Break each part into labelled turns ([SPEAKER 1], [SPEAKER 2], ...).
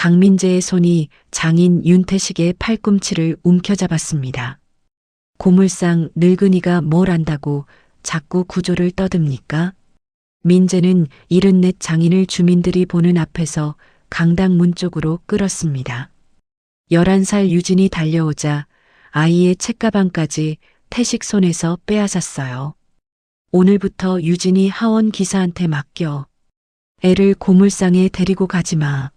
[SPEAKER 1] 강민재의 손이 장인 윤태식의 팔꿈치를 움켜잡았습니다. 고물상 늙은이가 뭘 안다고 자꾸 구조를 떠듭니까? 민재는 74 장인을 주민들이 보는 앞에서 강당 문 쪽으로 끌었습니다. 11살 유진이 달려오자 아이의 책가방까지 태식 손에서 빼앗았어요. 오늘부터 유진이 하원 기사한테 맡겨. 애를 고물상에 데리고 가지 마.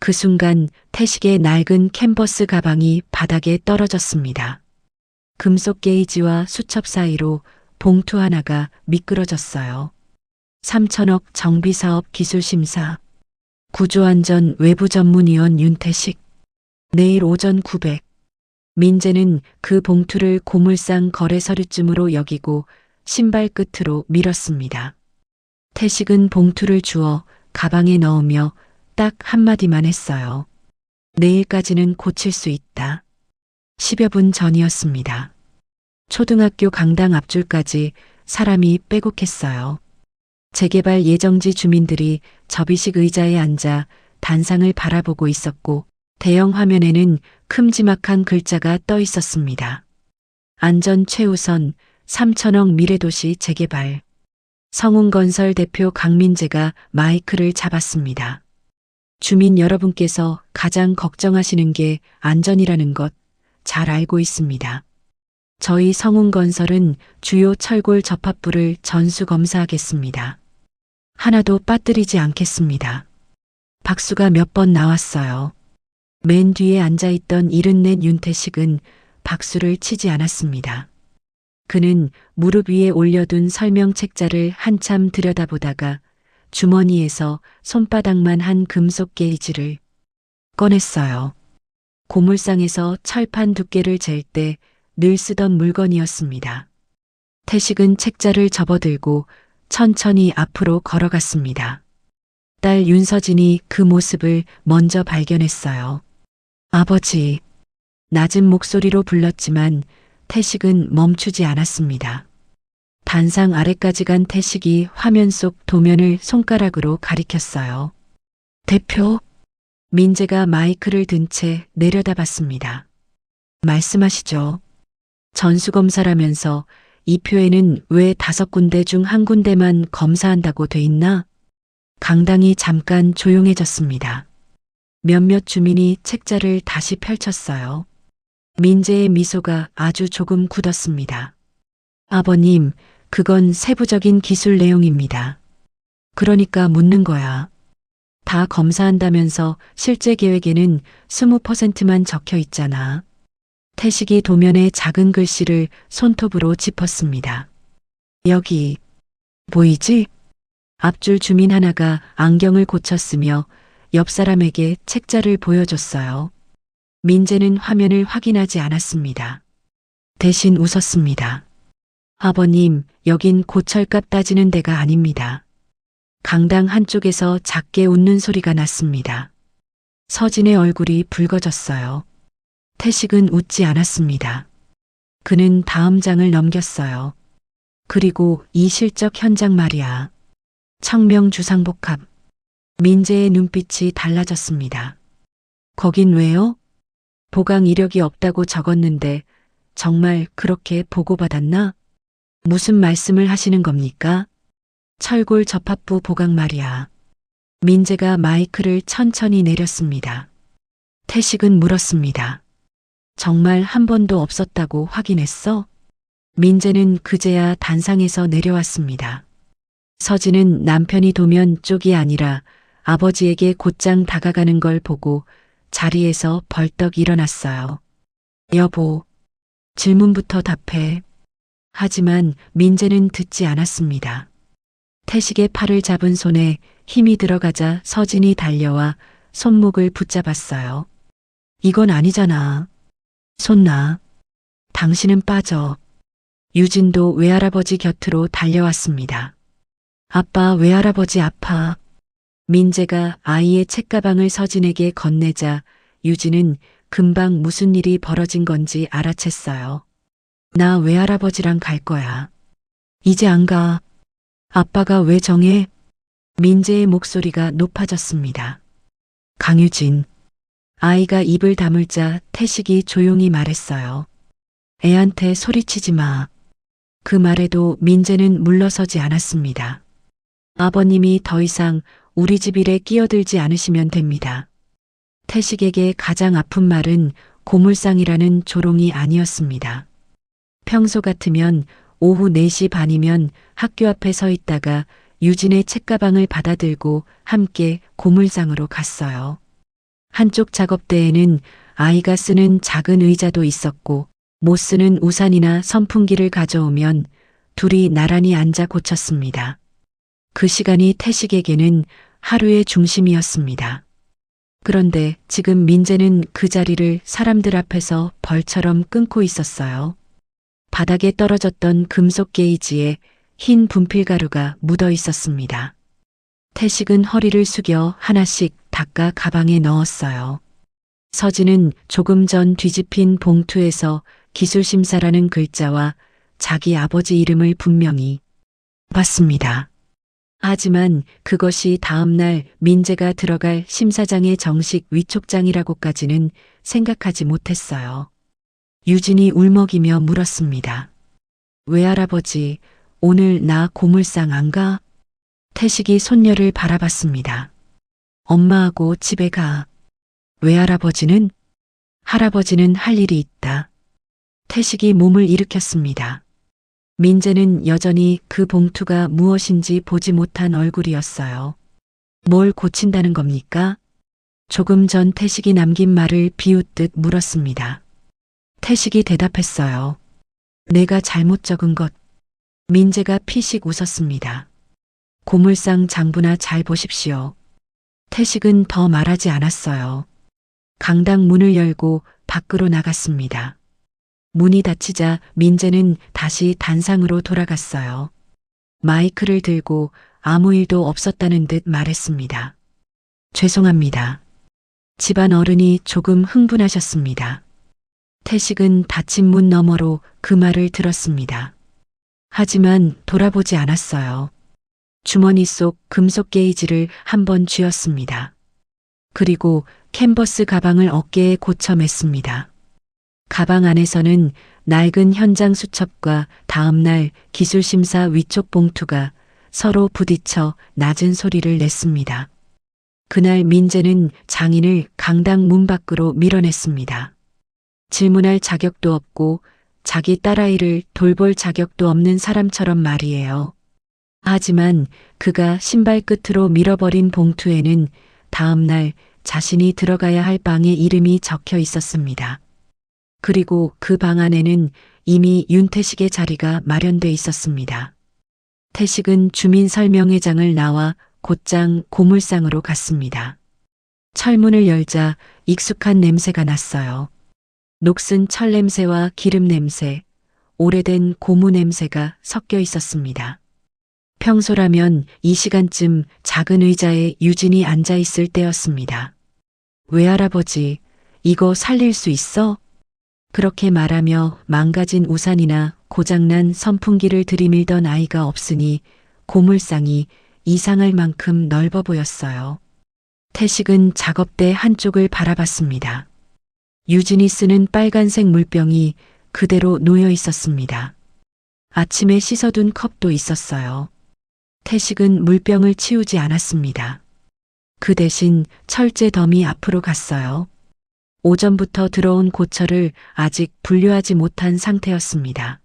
[SPEAKER 1] 그 순간 태식의 낡은 캔버스 가방이 바닥에 떨어졌습니다. 금속 게이지와 수첩 사이로 봉투 하나가 미끄러졌어요. 3천억 정비사업 기술심사. 구조안전 외부전문위원 윤태식. 내일 오전 900. 민재는 그 봉투를 고물상 거래서류쯤으로 여기고 신발 끝으로 밀었습니다. 태식은 봉투를 주워 가방에 넣으며 딱 한마디만 했어요. 내일까지는 고칠 수 있다. 10여 분 전이었습니다. 초등학교 강당 앞줄까지 사람이 빼곡했어요. 재개발 예정지 주민들이 접이식 의자에 앉아 단상을 바라보고 있었고 대형 화면에는 큼지막한 글자가 떠 있었습니다. 안전 최우선 3천억 미래도시 재개발. 성운건설 대표 강민재가 마이크를 잡았습니다. 주민 여러분께서 가장 걱정하시는 게 안전이라는 것 잘 알고 있습니다. 저희 성운건설은 주요 철골 접합부를 전수 검사하겠습니다. 하나도 빠뜨리지 않겠습니다. 박수가 몇 번 나왔어요. 맨 뒤에 앉아있던 74 윤태식은 박수를 치지 않았습니다. 그는 무릎 위에 올려둔 설명 책자를 한참 들여다보다가 주머니에서 손바닥만 한 금속 게이지를 꺼냈어요. 고물상에서 철판 두께를 잴 때 늘 쓰던 물건이었습니다. 태식은 책자를 접어들고 천천히 앞으로 걸어갔습니다. 딸 윤서진이 그 모습을 먼저 발견했어요. 아버지. 낮은 목소리로 불렀지만 태식은 멈추지 않았습니다. 단상 아래까지 간 태식이 화면 속 도면을 손가락으로 가리켰어요. 대표. 민재가 마이크를 든 채 내려다봤습니다. 말씀하시죠. 전수검사라면서 이 표에는 왜 5군데 중 1군데만 검사한다고 돼 있나? 강당이 잠깐 조용해졌습니다. 몇몇 주민이 책자를 다시 펼쳤어요. 민재의 미소가 아주 조금 굳었습니다. 아버님, 그건 세부적인 기술 내용입니다. 그러니까 묻는 거야. 다 검사한다면서 실제 계획에는 20%만 적혀 있잖아. 태식이 도면에 작은 글씨를 손톱으로 짚었습니다. 여기 보이지? 앞줄 주민 하나가 안경을 고쳤으며 옆 사람에게 책자를 보여줬어요. 민재는 화면을 확인하지 않았습니다. 대신 웃었습니다. 아버님, 여긴 고철값 따지는 데가 아닙니다. 강당 한쪽에서 작게 웃는 소리가 났습니다. 서진의 얼굴이 붉어졌어요. 태식은 웃지 않았습니다. 그는 다음 장을 넘겼어요. 그리고 이 실적 현장 말이야. 청명 주상복합. 민재의 눈빛이 달라졌습니다. 거긴 왜요? 보강 이력이 없다고 적었는데 정말 그렇게 보고받았나? 무슨 말씀을 하시는 겁니까? 철골 접합부 보강 말이야. 민재가 마이크를 천천히 내렸습니다. 태식은 물었습니다. 정말 한 번도 없었다고 확인했어? 민재는 그제야 단상에서 내려왔습니다. 서진은 남편이 도면 쪽이 아니라 아버지에게 곧장 다가가는 걸 보고 자리에서 벌떡 일어났어요. 여보, 질문부터 답해. 하지만 민재는 듣지 않았습니다. 태식의 팔을 잡은 손에 힘이 들어가자 서진이 달려와 손목을 붙잡았어요. 이건 아니잖아. 손 놔. 당신은 빠져. 유진도 외할아버지 곁으로 달려왔습니다. 아빠, 외할아버지 아파. 민재가 아이의 책가방을 서진에게 건네자 유진은 금방 무슨 일이 벌어진 건지 알아챘어요. 나 외할아버지랑 갈 거야. 이제 안 가. 아빠가 왜 정해? 민재의 목소리가 높아졌습니다. 강유진. 아이가 입을 다물자 태식이 조용히 말했어요. 애한테 소리치지 마. 그 말에도 민재는 물러서지 않았습니다. 아버님이 더 이상 우리 집 일에 끼어들지 않으시면 됩니다. 태식에게 가장 아픈 말은 고물상이라는 조롱이 아니었습니다. 평소 같으면 오후 4시 반이면 학교 앞에 서 있다가 유진의 책가방을 받아들고 함께 고물상으로 갔어요. 한쪽 작업대에는 아이가 쓰는 작은 의자도 있었고 못 쓰는 우산이나 선풍기를 가져오면 둘이 나란히 앉아 고쳤습니다. 그 시간이 태식에게는 하루의 중심이었습니다. 그런데 지금 민재는 그 자리를 사람들 앞에서 벌처럼 끊고 있었어요. 바닥에 떨어졌던 금속 게이지에 흰 분필가루가 묻어 있었습니다. 태식은 허리를 숙여 하나씩 닦아 가방에 넣었어요. 서진은 조금 전 뒤집힌 봉투에서 기술심사라는 글자와 자기 아버지 이름을 분명히 봤습니다. 하지만 그것이 다음날 민재가 들어갈 심사장의 정식 위촉장이라고까지는 생각하지 못했어요. 유진이 울먹이며 물었습니다. 외할아버지, 오늘 나 고물상 안 가? 태식이 손녀를 바라봤습니다. 엄마하고 집에 가. 외할아버지는? 할아버지는 할 일이 있다. 태식이 몸을 일으켰습니다. 민재는 여전히 그 봉투가 무엇인지 보지 못한 얼굴이었어요. 뭘 고친다는 겁니까? 조금 전 태식이 남긴 말을 비웃듯 물었습니다. 태식이 대답했어요. 내가 잘못 적은 것. 민재가 피식 웃었습니다. 고물상 장부나 잘 보십시오. 태식은 더 말하지 않았어요. 강당 문을 열고 밖으로 나갔습니다. 문이 닫히자 민재는 다시 단상으로 돌아갔어요. 마이크를 들고 아무 일도 없었다는 듯 말했습니다. 죄송합니다. 집안 어른이 조금 흥분하셨습니다. 태식은 닫힌 문 너머로 그 말을 들었습니다. 하지만 돌아보지 않았어요. 주머니 속 금속 게이지를 한번 쥐었습니다. 그리고 캔버스 가방을 어깨에 고쳐 맸습니다. 가방 안에서는 낡은 현장 수첩과 다음날 기술심사 위촉 봉투가 서로 부딪혀 낮은 소리를 냈습니다. 그날 민재는 장인을 강당 문 밖으로 밀어냈습니다. 질문할 자격도 없고 자기 딸아이를 돌볼 자격도 없는 사람처럼 말이에요. 하지만 그가 신발 끝으로 밀어버린 봉투에는 다음날 자신이 들어가야 할 방의 이름이 적혀 있었습니다. 그리고 그 방 안에는 이미 윤태식의 자리가 마련돼 있었습니다. 태식은 주민설명회장을 나와 곧장 고물상으로 갔습니다. 철문을 열자 익숙한 냄새가 났어요. 녹슨 철 냄새와 기름 냄새, 오래된 고무 냄새가 섞여 있었습니다. 평소라면 이 시간쯤 작은 의자에 유진이 앉아 있을 때였습니다. 외할아버지, 이거 살릴 수 있어? 그렇게 말하며 망가진 우산이나 고장난 선풍기를 들이밀던 아이가 없으니 고물상이 이상할 만큼 넓어 보였어요. 태식은 작업대 한쪽을 바라봤습니다. 유진이 쓰는 빨간색 물병이 그대로 놓여 있었습니다. 아침에 씻어둔 컵도 있었어요. 태식은 물병을 치우지 않았습니다. 그 대신 철제 더미 앞으로 갔어요. 오전부터 들어온 고철을 아직 분류하지 못한 상태였습니다.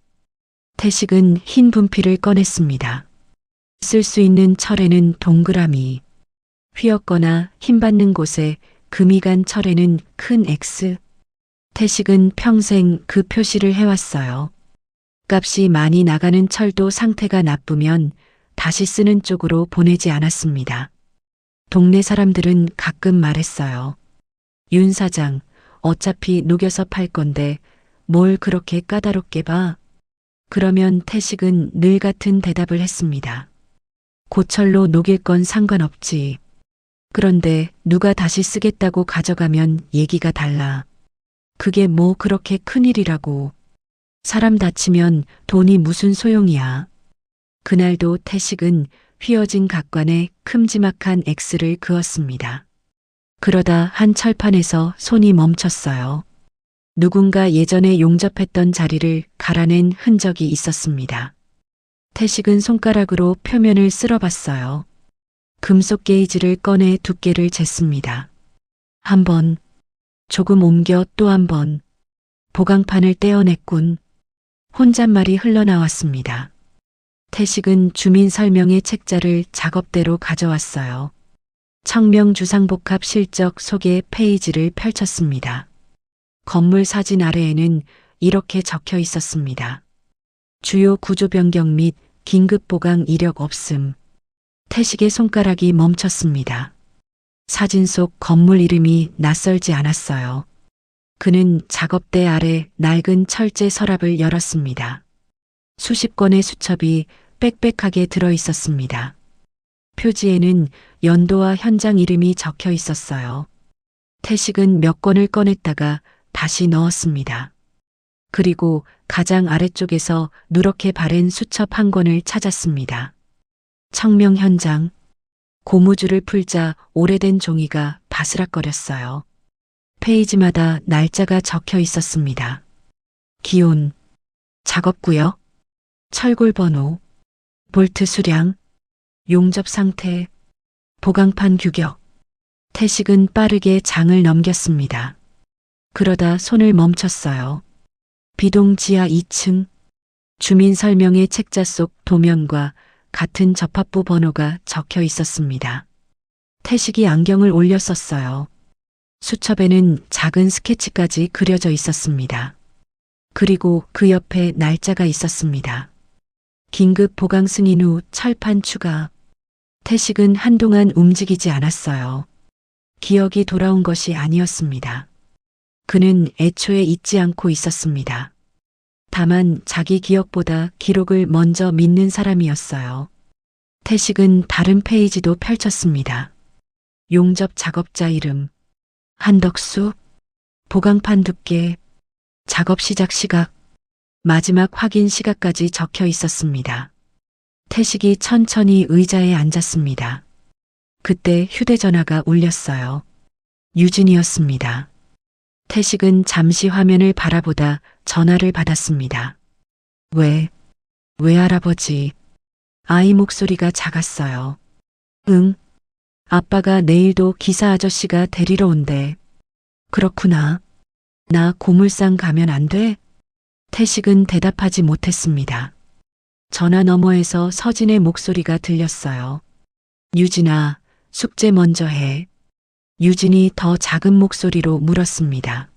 [SPEAKER 1] 태식은 흰 분필을 꺼냈습니다. 쓸 수 있는 철에는 동그라미, 휘었거나 힘받는 곳에 금이 간 철에는 큰 X. 태식은 평생 그 표시를 해왔어요. 값이 많이 나가는 철도 상태가 나쁘면 다시 쓰는 쪽으로 보내지 않았습니다. 동네 사람들은 가끔 말했어요. 윤 사장, 어차피 녹여서 팔 건데 뭘 그렇게 까다롭게 봐? 그러면 태식은 늘 같은 대답을 했습니다. 고철로 녹일 건 상관없지. 그런데 누가 다시 쓰겠다고 가져가면 얘기가 달라. 그게 뭐 그렇게 큰일이라고. 사람 다치면 돈이 무슨 소용이야. 그날도 태식은 휘어진 각관에 큼지막한 X를 그었습니다. 그러다 한 철판에서 손이 멈췄어요. 누군가 예전에 용접했던 자리를 갈아낸 흔적이 있었습니다. 태식은 손가락으로 표면을 쓸어봤어요. 금속 게이지를 꺼내 두께를 쟀습니다. 한 번, 조금 옮겨 또 한 번, 보강판을 떼어냈군. 혼잣말이 흘러나왔습니다. 태식은 주민 설명의 책자를 작업대로 가져왔어요. 청명 주상복합 실적 소개 페이지를 펼쳤습니다. 건물 사진 아래에는 이렇게 적혀 있었습니다. 주요 구조 변경 및 긴급 보강 이력 없음. 태식의 손가락이 멈췄습니다. 사진 속 건물 이름이 낯설지 않았어요. 그는 작업대 아래 낡은 철제 서랍을 열었습니다. 수십 건의 수첩이 빽빽하게 들어 있었습니다. 표지에는 연도와 현장 이름이 적혀 있었어요. 태식은 몇 건을 꺼냈다가 다시 넣었습니다. 그리고 가장 아래쪽에서 누렇게 바랜 수첩 한 권을 찾았습니다. 청명 현장. 고무줄을 풀자 오래된 종이가 바스락거렸어요. 페이지마다 날짜가 적혀 있었습니다. 기온, 작업구역, 철골 번호, 볼트 수량, 용접 상태, 보강판 규격. 태식은 빠르게 장을 넘겼습니다. 그러다 손을 멈췄어요. 비동 지하 2층. 주민 설명의 책자 속 도면과 같은 접합부 번호가 적혀 있었습니다. 태식이 안경을 올렸었어요. 수첩에는 작은 스케치까지 그려져 있었습니다. 그리고 그 옆에 날짜가 있었습니다. 긴급 보강 승인 후 철판 추가. 태식은 한동안 움직이지 않았어요. 기억이 돌아온 것이 아니었습니다. 그는 애초에 잊지 않고 있었습니다. 다만 자기 기억보다 기록을 먼저 믿는 사람이었어요. 태식은 다른 페이지도 펼쳤습니다. 용접 작업자 이름, 한덕수, 보강판 두께, 작업 시작 시각, 마지막 확인 시각까지 적혀 있었습니다. 태식이 천천히 의자에 앉았습니다. 그때 휴대전화가 울렸어요. 유진이었습니다. 태식은 잠시 화면을 바라보다 전화를 받았습니다. 왜 할아버지? 아이 목소리가 작았어요. 응. 아빠가 내일도 기사 아저씨가 데리러 온대. 그렇구나. 나 고물상 가면 안 돼? 태식은 대답하지 못했습니다. 전화 너머에서 서진의 목소리가 들렸어요. 유진아, 숙제 먼저 해. 유진이 더 작은 목소리로 물었습니다.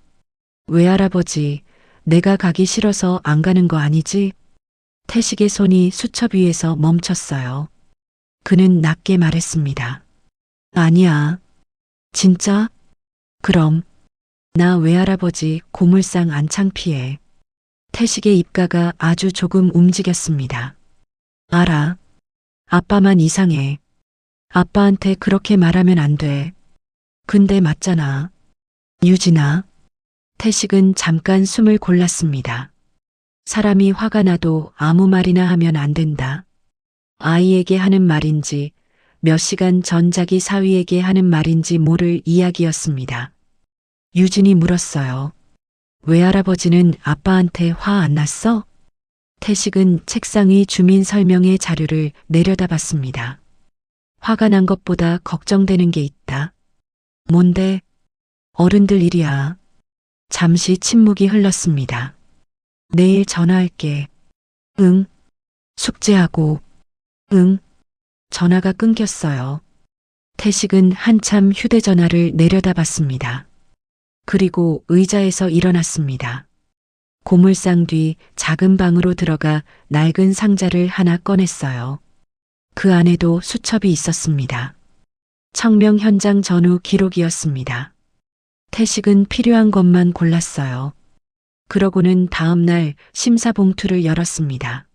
[SPEAKER 1] 외할아버지, 내가 가기 싫어서 안 가는 거 아니지? 태식의 손이 수첩 위에서 멈췄어요. 그는 낮게 말했습니다. 아니야. 진짜? 그럼. 나 외할아버지 고물상 안 창피해. 태식의 입가가 아주 조금 움직였습니다. 알아. 아빠만 이상해. 아빠한테 그렇게 말하면 안 돼. 근데 맞잖아. 유진아. 태식은 잠깐 숨을 골랐습니다. 사람이 화가 나도 아무 말이나 하면 안 된다. 아이에게 하는 말인지 몇 시간 전 자기 사위에게 하는 말인지 모를 이야기였습니다. 유진이 물었어요. 외할아버지는 아빠한테 화 안 났어? 태식은 책상 위 주민 설명의 자료를 내려다봤습니다. 화가 난 것보다 걱정되는 게 있다. 뭔데? 어른들 일이야. 잠시 침묵이 흘렀습니다. 내일 전화할게. 응. 숙제하고. 응. 전화가 끊겼어요. 태식은 한참 휴대전화를 내려다봤습니다. 그리고 의자에서 일어났습니다. 고물상 뒤 작은 방으로 들어가 낡은 상자를 하나 꺼냈어요. 그 안에도 수첩이 있었습니다. 청명 현장 전후 기록이었습니다. 태식은 필요한 것만 골랐어요. 그러고는 다음 날 심사 봉투를 열었습니다.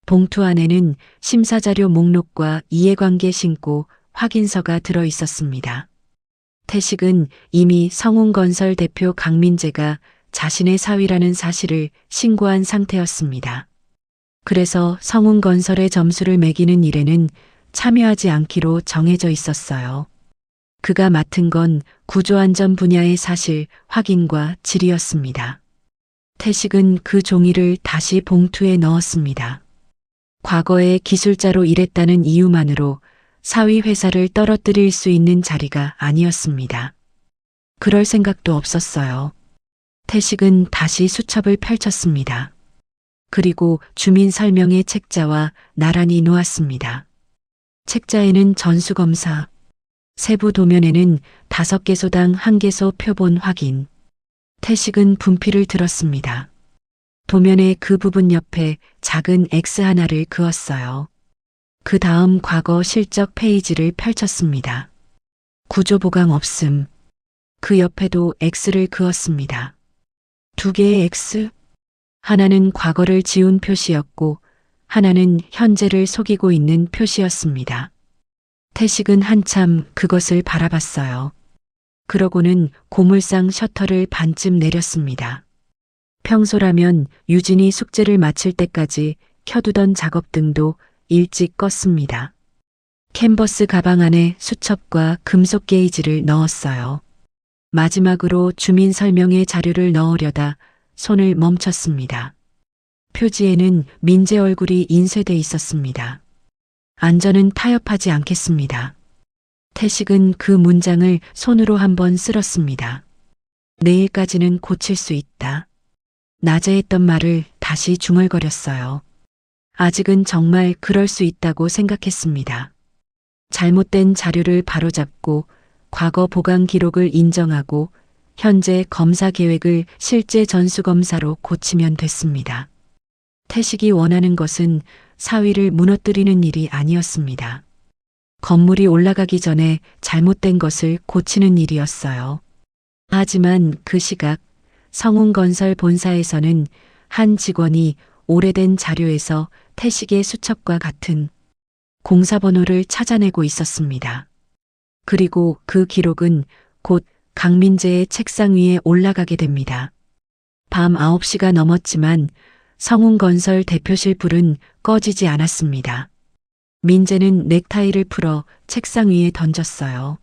[SPEAKER 1] 봉투 안에는 심사자료 목록과 이해관계 신고 확인서가 들어 있었습니다. 태식은 이미 성운건설 대표 강민재가 자신의 사위라는 사실을 신고한 상태였습니다. 그래서 성운건설의 점수를 매기는 일에는 참여하지 않기로 정해져 있었어요. 그가 맡은 건 구조안전 분야의 사실 확인과 질의였습니다. 태식은 그 종이를 다시 봉투에 넣었습니다. 과거에 기술자로 일했다는 이유만으로 사위 회사를 떨어뜨릴 수 있는 자리가 아니었습니다. 그럴 생각도 없었어요. 태식은 다시 수첩을 펼쳤습니다. 그리고 주민 설명의 책자와 나란히 놓았습니다. 책자에는 전수검사, 세부 도면에는 5개소당 1개소 표본 확인. 태식은 분필을 들었습니다. 도면의 그 부분 옆에 작은 X 하나를 그었어요. 그 다음 과거 실적 페이지를 펼쳤습니다. 구조 보강 없음. 그 옆에도 X를 그었습니다. 2개의 X? 하나는 과거를 지운 표시였고 하나는 현재를 속이고 있는 표시였습니다. 태식은 한참 그것을 바라봤어요. 그러고는 고물상 셔터를 반쯤 내렸습니다. 평소라면 유진이 숙제를 마칠 때까지 켜두던 작업등도 일찍 껐습니다. 캔버스 가방 안에 수첩과 금속 게이지를 넣었어요. 마지막으로 주민 설명의 자료를 넣으려다 손을 멈췄습니다. 표지에는 민재 얼굴이 인쇄돼 있었습니다. 안전은 타협하지 않겠습니다. 태식은 그 문장을 손으로 한번 쓸었습니다. 내일까지는 고칠 수 있다. 낮에 했던 말을 다시 중얼거렸어요. 아직은 정말 그럴 수 있다고 생각했습니다. 잘못된 자료를 바로잡고 과거 보강 기록을 인정하고 현재 검사 계획을 실제 전수검사로 고치면 됐습니다. 태식이 원하는 것은 사위를 무너뜨리는 일이 아니었습니다. 건물이 올라가기 전에 잘못된 것을 고치는 일이었어요. 하지만 그 시각 성운건설 본사에서는 한 직원이 오래된 자료에서 태식의 수첩과 같은 공사번호를 찾아내고 있었습니다. 그리고 그 기록은 곧 강민재의 책상 위에 올라가게 됩니다. 밤 9시가 넘었지만 성운건설 대표실 불은 꺼지지 않았습니다. 민재는 넥타이를 풀어 책상 위에 던졌어요.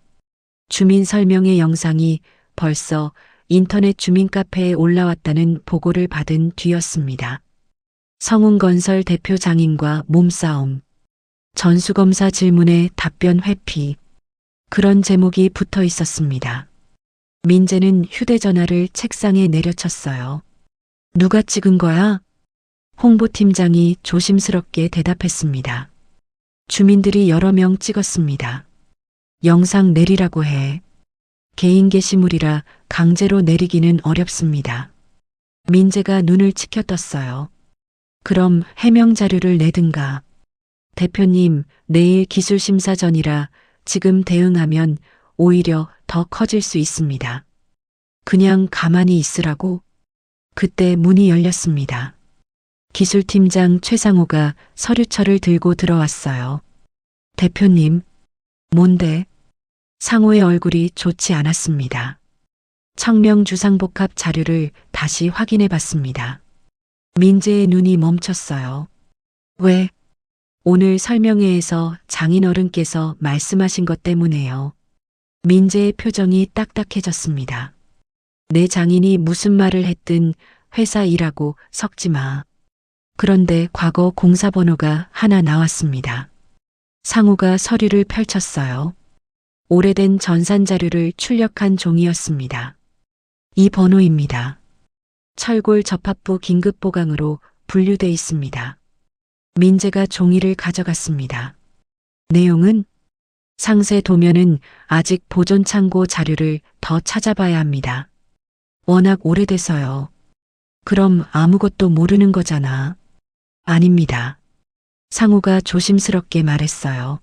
[SPEAKER 1] 주민 설명의 영상이 벌써 인터넷 주민 카페에 올라왔다는 보고를 받은 뒤였습니다. 성운건설 대표 장인과 몸싸움, 전수검사 질문에 답변 회피, 그런 제목이 붙어 있었습니다. 민재는 휴대전화를 책상에 내려쳤어요. 누가 찍은 거야? 홍보팀장이 조심스럽게 대답했습니다. 주민들이 여러 명 찍었습니다. 영상 내리라고 해. 개인 게시물이라 강제로 내리기는 어렵습니다. 민재가 눈을 치켜떴어요. 그럼 해명 자료를 내든가. 대표님, 내일 기술심사 전이라 지금 대응하면 오히려 더 커질 수 있습니다. 그냥 가만히 있으라고? 그때 문이 열렸습니다. 기술팀장 최상호가 서류철을 들고 들어왔어요. 대표님, 뭔데? 상호의 얼굴이 좋지 않았습니다. 청명주상복합 자료를 다시 확인해 봤습니다. 민재의 눈이 멈췄어요. 왜? 오늘 설명회에서 장인어른께서 말씀하신 것 때문에요. 민재의 표정이 딱딱해졌습니다. 내 장인이 무슨 말을 했든 회사 일하고 섞지 마. 그런데 과거 공사번호가 하나 나왔습니다. 상호가 서류를 펼쳤어요. 오래된 전산자료를 출력한 종이었습니다. 이 번호입니다. 철골 접합부 긴급보강으로 분류돼 있습니다. 민재가 종이를 가져갔습니다. 내용은 상세 도면은 아직 보존 창고 자료를 더 찾아봐야 합니다. 워낙 오래돼서요. 그럼 아무것도 모르는 거잖아. 아닙니다. 상우가 조심스럽게 말했어요.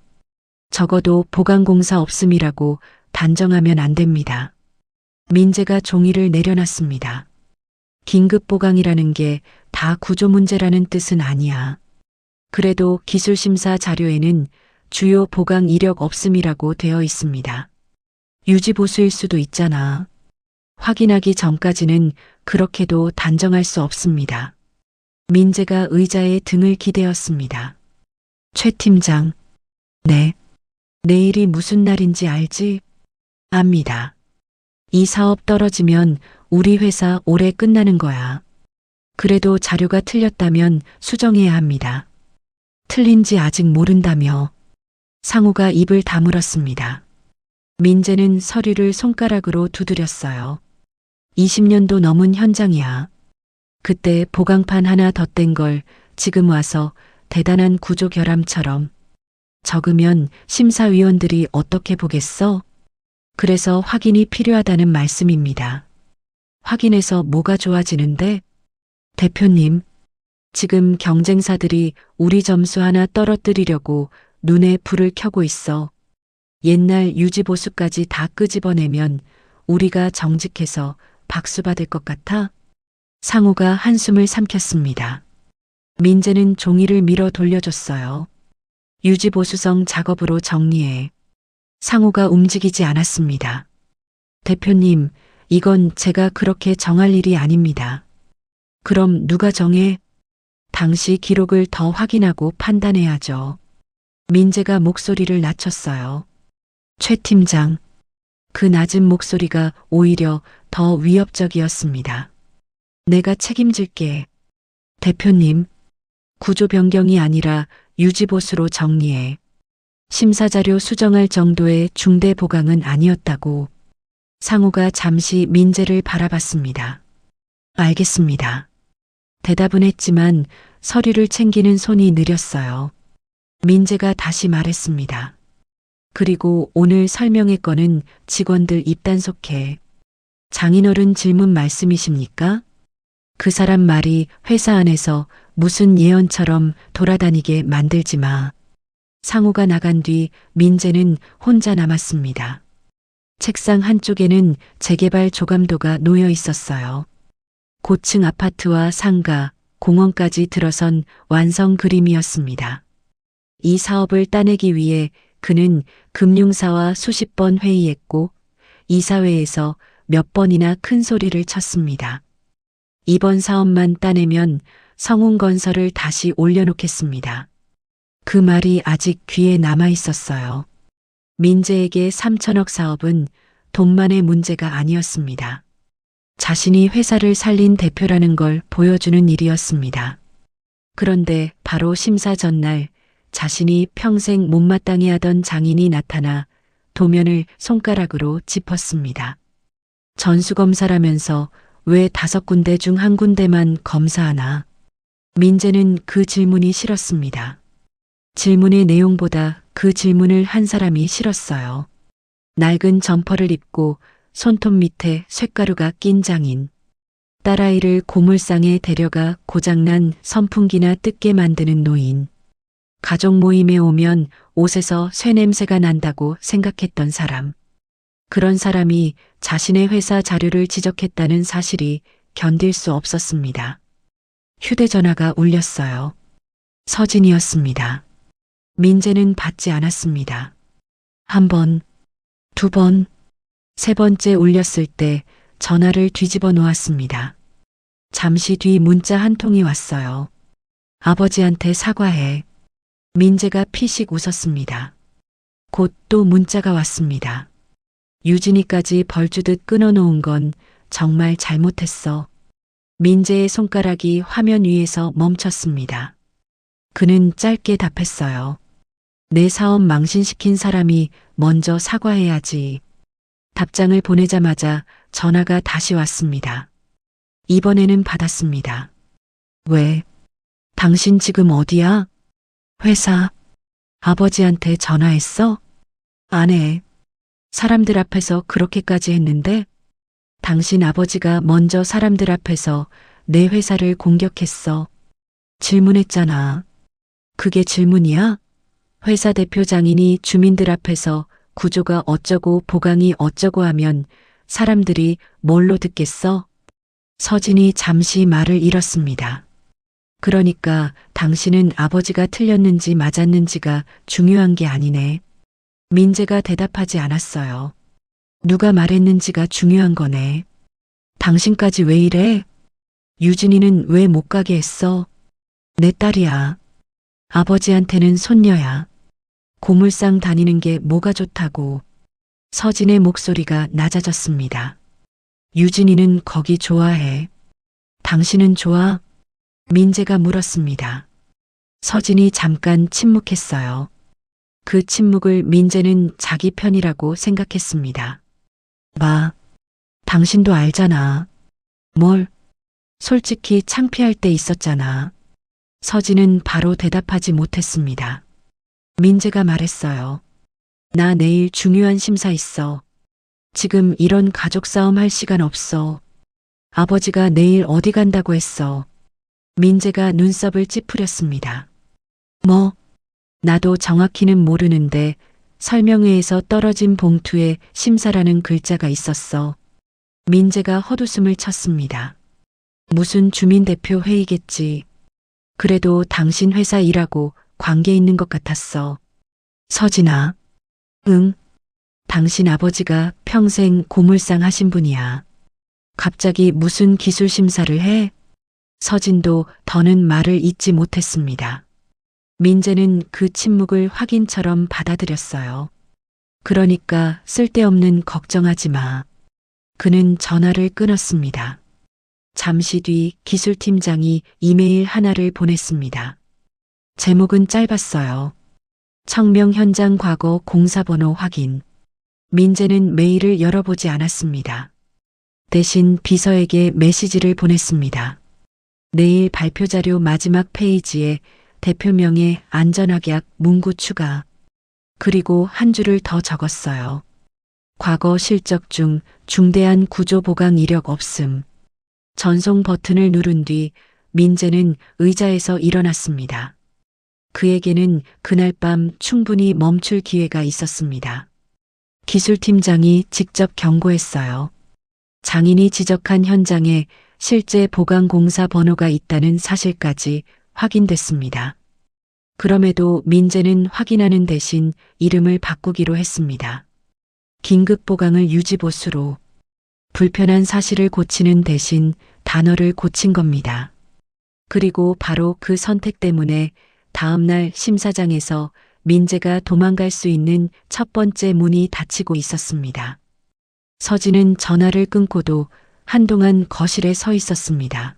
[SPEAKER 1] 적어도 보강공사 없음이라고 단정하면 안 됩니다. 민재가 종이를 내려놨습니다. 긴급보강이라는 게 다 구조 문제라는 뜻은 아니야. 그래도 기술심사 자료에는 주요 보강 이력 없음이라고 되어 있습니다. 유지보수일 수도 있잖아. 확인하기 전까지는 그렇게도 단정할 수 없습니다. 민재가 의자에 등을 기대었습니다. 최 팀장, 네. 내일이 무슨 날인지 알지? 압니다. 이 사업 떨어지면 우리 회사 올해 끝나는 거야. 그래도 자료가 틀렸다면 수정해야 합니다. 틀린지 아직 모른다며. 상우가 입을 다물었습니다. 민재는 서류를 손가락으로 두드렸어요. 20년도 넘은 현장이야. 그때 보강판 하나 덧댄 걸 지금 와서 대단한 구조 결함처럼 적으면 심사위원들이 어떻게 보겠어? 그래서 확인이 필요하다는 말씀입니다. 확인해서 뭐가 좋아지는데? 대표님, 지금 경쟁사들이 우리 점수 하나 떨어뜨리려고 눈에 불을 켜고 있어. 옛날 유지보수까지 다 끄집어내면 우리가 정직해서 박수 받을 것 같아? 상우가 한숨을 삼켰습니다. 민재는 종이를 밀어 돌려줬어요. 유지보수성 작업으로 정리해. 상우가 움직이지 않았습니다. 대표님, 이건 제가 그렇게 정할 일이 아닙니다. 그럼 누가 정해? 당시 기록을 더 확인하고 판단해야죠. 민재가 목소리를 낮췄어요. 최 팀장. 그 낮은 목소리가 오히려 더 위협적이었습니다. 내가 책임질게. 대표님, 구조 변경이 아니라 유지보수로 정리해. 심사자료 수정할 정도의 중대 보강은 아니었다고. 상우가 잠시 민재를 바라봤습니다. 알겠습니다. 대답은 했지만 서류를 챙기는 손이 느렸어요. 민재가 다시 말했습니다. 그리고 오늘 설명회 거는 직원들 입단속해. 장인어른 질문 말씀이십니까? 그 사람 말이 회사 안에서 무슨 예언처럼 돌아다니게 만들지 마. 상우가 나간 뒤 민재는 혼자 남았습니다. 책상 한쪽에는 재개발 조감도가 놓여 있었어요. 고층 아파트와 상가, 공원까지 들어선 완성 그림이었습니다. 이 사업을 따내기 위해 그는 금융사와 수십 번 회의했고 이사회에서 몇 번이나 큰 소리를 쳤습니다. 이번 사업만 따내면 성운건설을 다시 올려놓겠습니다. 그 말이 아직 귀에 남아 있었어요. 민재에게 3천억 사업은 돈만의 문제가 아니었습니다. 자신이 회사를 살린 대표라는 걸 보여주는 일이었습니다. 그런데 바로 심사 전날 자신이 평생 못마땅해 하던 장인이 나타나 도면을 손가락으로 짚었습니다. 전수검사라면서 왜 5군데 중 1군데만 검사하나? 민재는 그 질문이 싫었습니다. 질문의 내용보다 그 질문을 한 사람이 싫었어요. 낡은 점퍼를 입고 손톱 밑에 쇳가루가 낀 장인. 딸아이를 고물상에 데려가 고장난 선풍기나 뜯게 만드는 노인. 가족 모임에 오면 옷에서 쇠냄새가 난다고 생각했던 사람. 그런 사람이 자신의 회사 자료를 지적했다는 사실이 견딜 수 없었습니다. 휴대전화가 울렸어요. 서진이었습니다. 민재는 받지 않았습니다. 1번, 2번, 3번째 울렸을 때 전화를 뒤집어 놓았습니다. 잠시 뒤 문자 한 통이 왔어요. 아버지한테 사과해. 민재가 피식 웃었습니다. 곧 또 문자가 왔습니다. 유진이까지 벌주듯 끊어놓은 건 정말 잘못했어. 민재의 손가락이 화면 위에서 멈췄습니다. 그는 짧게 답했어요. 내 사업 망신시킨 사람이 먼저 사과해야지. 답장을 보내자마자 전화가 다시 왔습니다. 이번에는 받았습니다. 왜? 당신 지금 어디야? 회사. 아버지한테 전화했어? 안 해. 사람들 앞에서 그렇게까지 했는데? 당신 아버지가 먼저 사람들 앞에서 내 회사를 공격했어. 질문했잖아. 그게 질문이야? 회사 대표 장인이 주민들 앞에서 구조가 어쩌고 보강이 어쩌고 하면 사람들이 뭘로 듣겠어? 서진이 잠시 말을 잃었습니다. 그러니까 당신은 아버지가 틀렸는지 맞았는지가 중요한 게 아니네. 민재가 대답하지 않았어요. 누가 말했는지가 중요한 거네. 당신까지 왜 이래? 유진이는 왜 못 가게 했어? 내 딸이야. 아버지한테는 손녀야. 고물상 다니는 게 뭐가 좋다고. 서진의 목소리가 낮아졌습니다. 유진이는 거기 좋아해. 당신은 좋아? 민재가 물었습니다. 서진이 잠깐 침묵했어요. 그 침묵을 민재는 자기 편이라고 생각했습니다. 당신도 알잖아. 뭘? 솔직히 창피할 때 있었잖아. 서진은 바로 대답하지 못했습니다. 민재가 말했어요. 나 내일 중요한 심사 있어. 지금 이런 가족 싸움 할 시간 없어. 아버지가 내일 어디 간다고 했어. 민재가 눈썹을 찌푸렸습니다. 뭐? 나도 정확히는 모르는데 설명회에서 떨어진 봉투에 심사라는 글자가 있었어. 민재가 헛웃음을 쳤습니다. 무슨 주민대표 회의겠지. 그래도 당신 회사 일하고 관계 있는 것 같았어. 서진아. 응. 당신 아버지가 평생 고물상 하신 분이야. 갑자기 무슨 기술 심사를 해? 서진도 더는 말을 잇지 못했습니다. 민재는 그 침묵을 확인처럼 받아들였어요. 그러니까 쓸데없는 걱정하지 마. 그는 전화를 끊었습니다. 잠시 뒤 기술팀장이 이메일 하나를 보냈습니다. 제목은 짧았어요. 청명 현장 과거 공사번호 확인. 민재는 메일을 열어보지 않았습니다. 대신 비서에게 메시지를 보냈습니다. 내일 발표 자료 마지막 페이지에 대표명에 안전하약 문구 추가. 그리고 한 줄을 더 적었어요. 과거 실적 중 중대한 구조 보강 이력 없음. 전송 버튼을 누른 뒤 민재는 의자에서 일어났습니다. 그에게는 그날 밤 충분히 멈출 기회가 있었습니다. 기술팀장이 직접 경고했어요. 장인이 지적한 현장에 실제 보강 공사 번호가 있다는 사실까지 확인됐습니다. 그럼에도 민재는 확인하는 대신 이름을 바꾸기로 했습니다. 긴급 보강을 유지보수로. 불편한 사실을 고치는 대신 단어를 고친 겁니다. 그리고 바로 그 선택 때문에 다음날 심사장에서 민재가 도망갈 수 있는 첫 번째 문이 닫히고 있었습니다. 서진은 전화를 끊고도 한동안 거실에 서 있었습니다.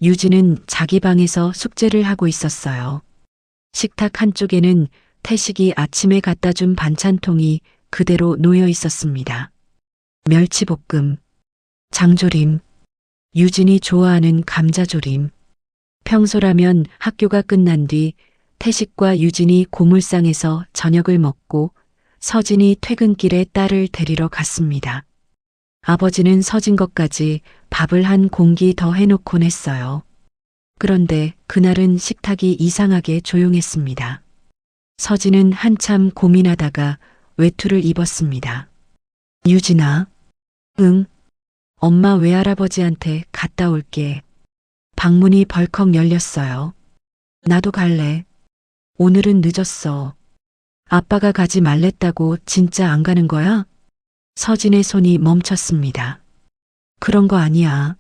[SPEAKER 1] 유진은 자기 방에서 숙제를 하고 있었어요. 식탁 한쪽에는 태식이 아침에 갖다 준 반찬통이 그대로 놓여 있었습니다. 멸치볶음, 장조림, 유진이 좋아하는 감자조림. 평소라면 학교가 끝난 뒤 태식과 유진이 고물상에서 저녁을 먹고 서진이 퇴근길에 딸을 데리러 갔습니다. 아버지는 서진 것까지 밥을 한 공기 더 해놓곤 했어요. 그런데 그날은 식탁이 이상하게 조용했습니다. 서진은 한참 고민하다가 외투를 입었습니다. 유진아. 응. 엄마 외할아버지한테 갔다 올게. 방문이 벌컥 열렸어요. 나도 갈래. 오늘은 늦었어. 아빠가 가지 말랬다고 진짜 안 가는 거야? 서진의 손이 멈췄습니다. 그런 거 아니야.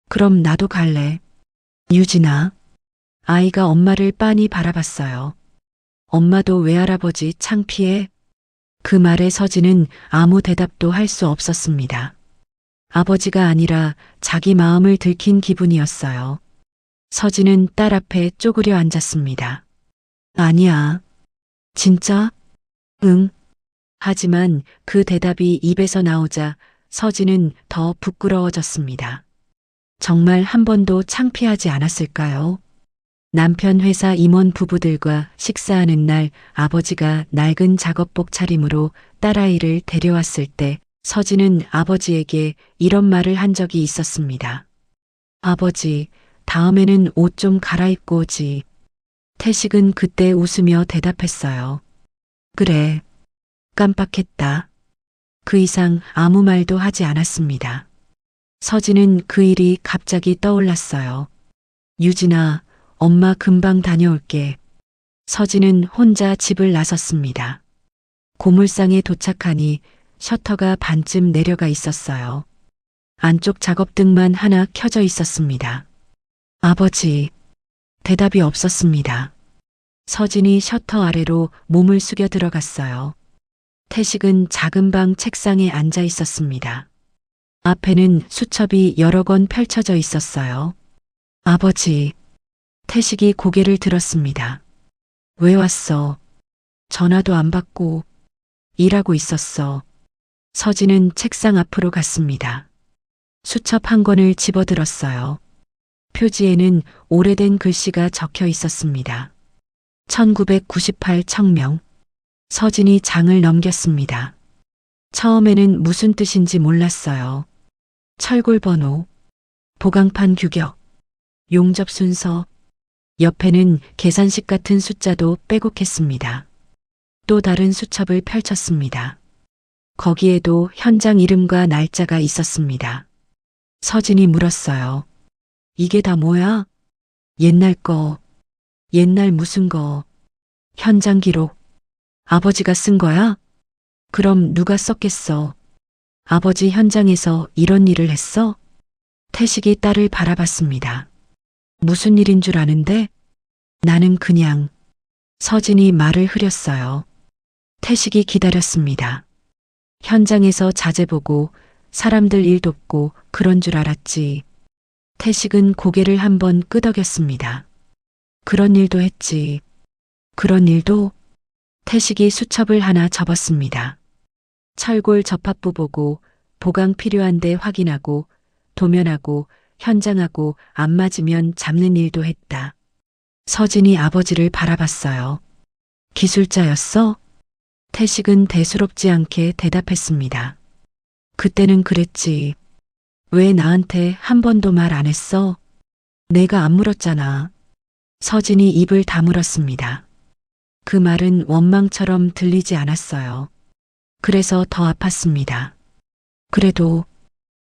[SPEAKER 1] 그럼 나도 갈래. 유진아. 아이가 엄마를 빤히 바라봤어요. 엄마도 외할아버지 창피해? 그 말에 서진은 아무 대답도 할 수 없었습니다. 아버지가 아니라 자기 마음을 들킨 기분이었어요. 서진은 딸 앞에 쪼그려 앉았습니다. 아니야. 진짜? 응. 하지만 그 대답이 입에서 나오자 서진은 더 부끄러워졌습니다. 정말 한 번도 창피하지 않았을까요? 남편 회사 임원 부부들과 식사하는 날 아버지가 낡은 작업복 차림으로 딸아이를 데려왔을 때 서진은 아버지에게 이런 말을 한 적이 있었습니다. 아버지, 다음에는 옷 좀 갈아입고 오지. 태식은 그때 웃으며 대답했어요. 그래. 깜빡했다. 그 이상 아무 말도 하지 않았습니다. 서진은 그 일이 갑자기 떠올랐어요. 유진아, 엄마 금방 다녀올게. 서진은 혼자 집을 나섰습니다. 고물상에 도착하니 셔터가 반쯤 내려가 있었어요. 안쪽 작업등만 하나 켜져 있었습니다. 아버지. 대답이 없었습니다. 서진이 셔터 아래로 몸을 숙여 들어갔어요. 태식은 작은 방 책상에 앉아 있었습니다. 앞에는 수첩이 여러 권 펼쳐져 있었어요. 아버지, 태식이 고개를 들었습니다. 왜 왔어? 전화도 안 받고 일하고 있었어. 서진은 책상 앞으로 갔습니다. 수첩 한 권을 집어들었어요. 표지에는 오래된 글씨가 적혀 있었습니다. 1998 청명. 서진이 장을 넘겼습니다. 처음에는 무슨 뜻인지 몰랐어요. 철골 번호, 보강판 규격, 용접 순서, 옆에는 계산식 같은 숫자도 빼곡했습니다. 또 다른 수첩을 펼쳤습니다. 거기에도 현장 이름과 날짜가 있었습니다. 서진이 물었어요. 이게 다 뭐야? 옛날 거, 옛날 무슨 거, 현장 기록. 아버지가 쓴 거야? 그럼 누가 썼겠어? 아버지 현장에서 이런 일을 했어? 태식이 딸을 바라봤습니다. 무슨 일인 줄 아는데? 나는 그냥. 서진이 말을 흐렸어요. 태식이 기다렸습니다. 현장에서 자재 보고 사람들 일 돕고 그런 줄 알았지. 태식은 고개를 한번 끄덕였습니다. 그런 일도 했지. 그런 일도? 태식이 수첩을 하나 접었습니다. 철골 접합부 보고 보강 필요한데 확인하고 도면하고 현장하고 안 맞으면 잡는 일도 했다. 서진이 아버지를 바라봤어요. 기술자였어? 태식은 대수롭지 않게 대답했습니다. 그때는 그랬지. 왜 나한테 한 번도 말 안 했어? 내가 안 물었잖아. 서진이 입을 다물었습니다. 그 말은 원망처럼 들리지 않았어요. 그래서 더 아팠습니다. 그래도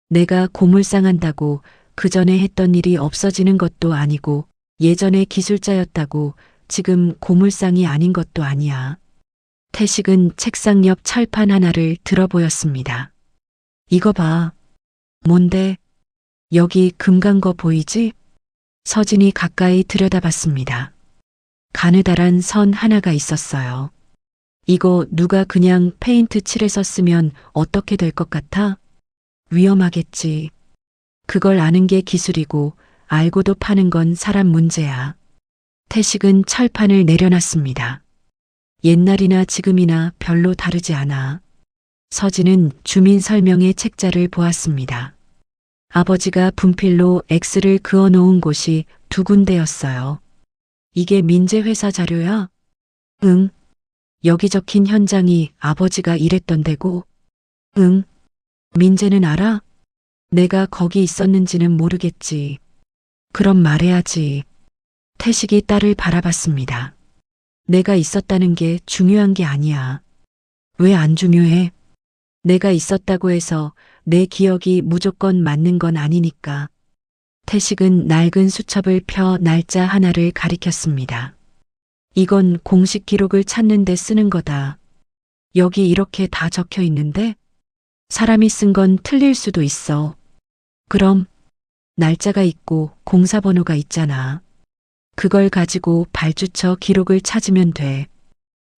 [SPEAKER 1] 내가 고물상한다고 그 전에 했던 일이 없어지는 것도 아니고 예전에 기술자였다고 지금 고물상이 아닌 것도 아니야. 태식은 책상 옆 철판 하나를 들어 보였습니다. 이거 봐. 뭔데? 여기 금 간 거 보이지? 서진이 가까이 들여다봤습니다. 가느다란 선 하나가 있었어요. 이거 누가 그냥 페인트 칠해서 쓰면 어떻게 될 것 같아? 위험하겠지. 그걸 아는 게 기술이고 알고도 파는 건 사람 문제야. 태식은 철판을 내려놨습니다. 옛날이나 지금이나 별로 다르지 않아. 서진은 주민 설명의 책자를 보았습니다. 아버지가 분필로 X를 그어 놓은 곳이 두 군데였어요. 이게 민재회사 자료야? 응. 여기 적힌 현장이 아버지가 일했던 데고. 응. 민재는 알아? 내가 거기 있었는지는 모르겠지. 그럼 말해야지. 태식이 딸을 바라봤습니다. 내가 있었다는 게 중요한 게 아니야. 왜 안 중요해? 내가 있었다고 해서 내 기억이 무조건 맞는 건 아니니까. 태식은 낡은 수첩을 펴 날짜 하나를 가리켰습니다. 이건 공식 기록을 찾는 데 쓰는 거다. 여기 이렇게 다 적혀 있는데? 사람이 쓴 건 틀릴 수도 있어. 그럼 날짜가 있고 공사번호가 있잖아. 그걸 가지고 발주처 기록을 찾으면 돼.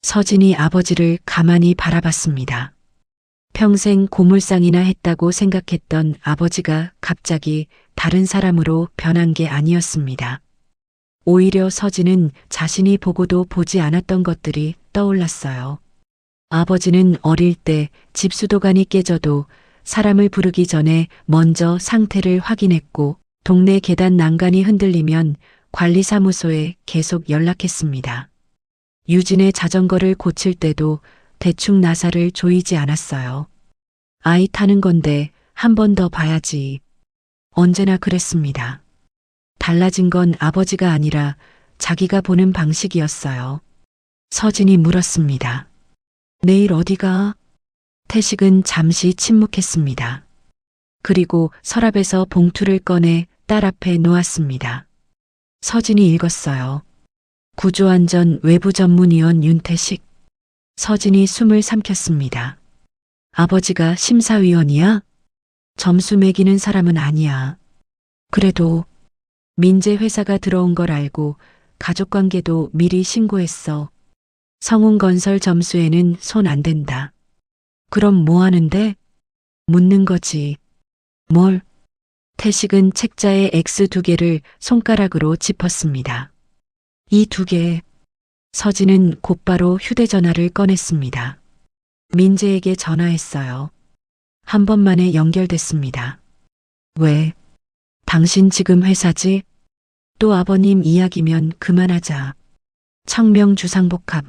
[SPEAKER 1] 서진이 아버지를 가만히 바라봤습니다. 평생 고물상이나 했다고 생각했던 아버지가 갑자기 다른 사람으로 변한 게 아니었습니다. 오히려 서진은 자신이 보고도 보지 않았던 것들이 떠올랐어요. 아버지는 어릴 때 집수도관이 깨져도 사람을 부르기 전에 먼저 상태를 확인했고 동네 계단 난간이 흔들리면 관리사무소에 계속 연락했습니다. 유진의 자전거를 고칠 때도 대충 나사를 조이지 않았어요. 아이 타는 건데 한 번 더 봐야지. 언제나 그랬습니다. 달라진 건 아버지가 아니라 자기가 보는 방식이었어요. 서진이 물었습니다. 내일 어디가? 태식은 잠시 침묵했습니다. 그리고 서랍에서 봉투를 꺼내 딸 앞에 놓았습니다. 서진이 읽었어요. 구조안전 외부전문위원 윤태식. 서진이 숨을 삼켰습니다. 아버지가 심사위원이야? 점수 매기는 사람은 아니야. 그래도 민재 회사가 들어온 걸 알고 가족관계도 미리 신고했어. 성운건설 점수에는 손 안 댄다. 그럼 뭐 하는데? 묻는 거지. 뭘? 태식은 책자에 X 두 개를 손가락으로 짚었습니다. 이 두 개. 서진은 곧바로 휴대전화를 꺼냈습니다. 민재에게 전화했어요. 한 번만에 연결됐습니다. 왜? 당신 지금 회사지? 또 아버님 이야기면 그만하자. 청명 주상복합.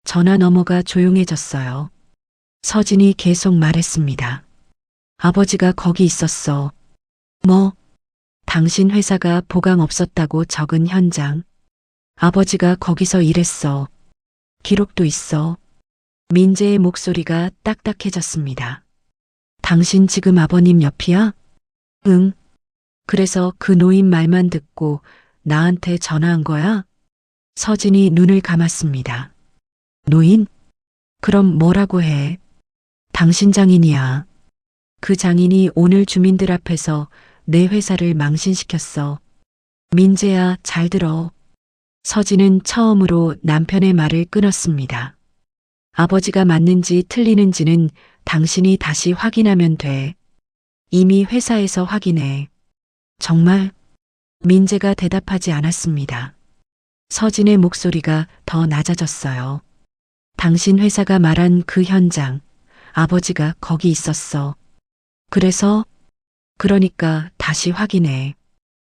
[SPEAKER 1] 전화 너머가 조용해졌어요. 서진이 계속 말했습니다. 아버지가 거기 있었어. 뭐? 당신 회사가 보강 없었다고 적은 현장. 아버지가 거기서 일했어. 기록도 있어. 민재의 목소리가 딱딱해졌습니다. 당신 지금 아버님 옆이야? 응. 그래서 그 노인 말만 듣고 나한테 전화한 거야? 서진이 눈을 감았습니다. 노인? 그럼 뭐라고 해? 당신 장인이야. 그 장인이 오늘 주민들 앞에서 내 회사를 망신시켰어. 민재야, 잘 들어. 서진은 처음으로 남편의 말을 끊었습니다. 아버지가 맞는지 틀리는지는 당신이 다시 확인하면 돼. 이미 회사에서 확인해. 정말? 민재가 대답하지 않았습니다. 서진의 목소리가 더 낮아졌어요. 당신 회사가 말한 그 현장, 아버지가 거기 있었어. 그래서? 그러니까 다시 확인해.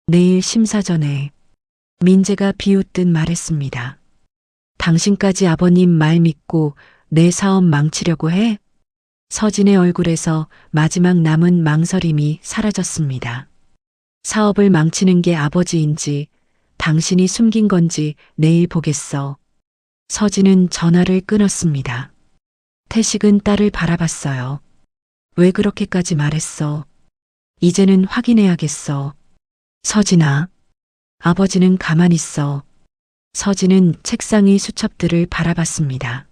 [SPEAKER 1] 내일 심사 전에. 민재가 비웃듯 말했습니다. 당신까지 아버님 말 믿고 내 사업 망치려고 해? 서진의 얼굴에서 마지막 남은 망설임이 사라졌습니다. 사업을 망치는 게 아버지인지 당신이 숨긴 건지 내일 보겠어. 서진은 전화를 끊었습니다. 태식은 딸을 바라봤어요. 왜 그렇게까지 말했어? 이제는 확인해야겠어. 서진아. 아버지는 가만히 있어. 서진은 책상 위 수첩들을 바라봤습니다.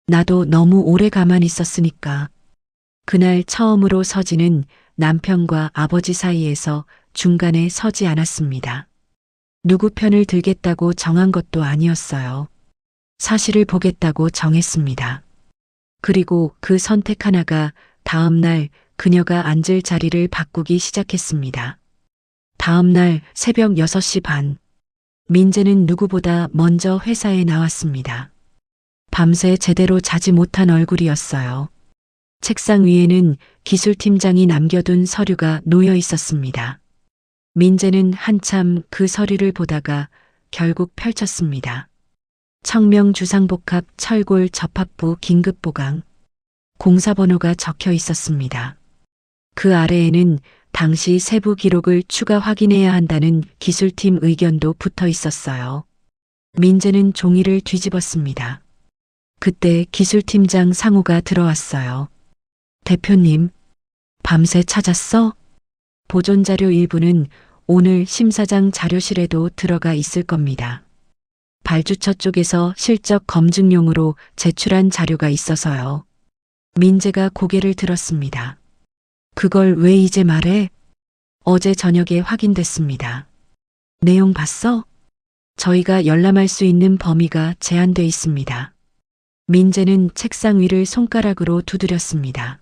[SPEAKER 1] 나도 너무 오래 가만히 있었으니까. 그날 처음으로 서진은 남편과 아버지 사이에서 중간에 서지 않았습니다. 누구 편을 들겠다고 정한 것도 아니었어요. 사실을 보겠다고 정했습니다. 그리고 그 선택 하나가 다음 날 그녀가 앉을 자리를 바꾸기 시작했습니다. 다음 날 새벽 6시 반. 민재는 누구보다 먼저 회사에 나왔습니다. 밤새 제대로 자지 못한 얼굴이었어요. 책상 위에는 기술팀장이 남겨둔 서류가 놓여 있었습니다. 민재는 한참 그 서류를 보다가 결국 펼쳤습니다. 청명 주상복합 철골 접합부 긴급보강. 공사번호가 적혀 있었습니다. 그 아래에는 당시 세부 기록을 추가 확인해야 한다는 기술팀 의견도 붙어 있었어요. 민재는 종이를 뒤집었습니다. 그때 기술팀장 상우가 들어왔어요. 대표님, 밤새 찾았어? 보존자료 일부는 오늘 심사장 자료실에도 들어가 있을 겁니다. 발주처 쪽에서 실적 검증용으로 제출한 자료가 있어서요. 민재가 고개를 들었습니다. 그걸 왜 이제 말해? 어제 저녁에 확인됐습니다. 내용 봤어? 저희가 열람할 수 있는 범위가 제한돼 있습니다. 민재는 책상 위를 손가락으로 두드렸습니다.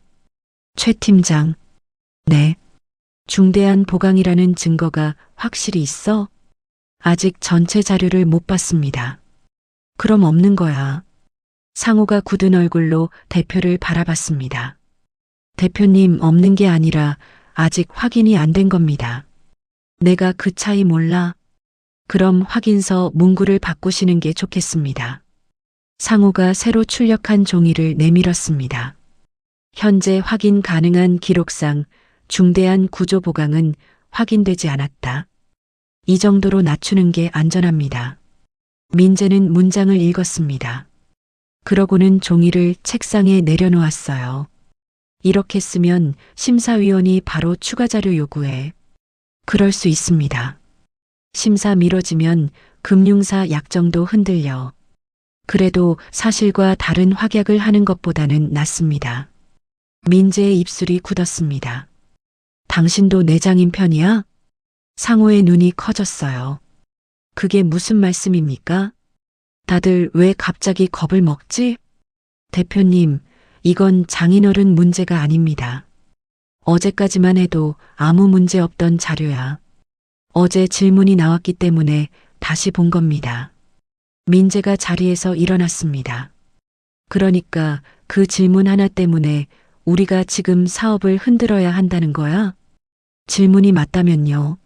[SPEAKER 1] 최 팀장. 네. 중대한 보강이라는 증거가 확실히 있어? 아직 전체 자료를 못 봤습니다. 그럼 없는 거야. 상우가 굳은 얼굴로 대표를 바라봤습니다. 대표님, 없는 게 아니라 아직 확인이 안 된 겁니다. 내가 그 차이 몰라? 그럼 확인서 문구를 바꾸시는 게 좋겠습니다. 상우가 새로 출력한 종이를 내밀었습니다. 현재 확인 가능한 기록상 중대한 구조 보강은 확인되지 않았다. 이 정도로 낮추는 게 안전합니다. 민재는 문장을 읽었습니다. 그러고는 종이를 책상에 내려놓았어요. 이렇게 쓰면 심사위원이 바로 추가 자료 요구해. 그럴 수 있습니다. 심사 미뤄지면 금융사 약정도 흔들려. 그래도 사실과 다른 확약을 하는 것보다는 낫습니다. 민재의 입술이 굳었습니다. 당신도 내장인 편이야? 상호의 눈이 커졌어요. 그게 무슨 말씀입니까? 다들 왜 갑자기 겁을 먹지? 대표님, 이건 장인어른 문제가 아닙니다. 어제까지만 해도 아무 문제 없던 자료야. 어제 질문이 나왔기 때문에 다시 본 겁니다. 민재가 자리에서 일어났습니다. 그러니까 그 질문 하나 때문에 우리가 지금 사업을 흔들어야 한다는 거야? 질문이 맞다면요.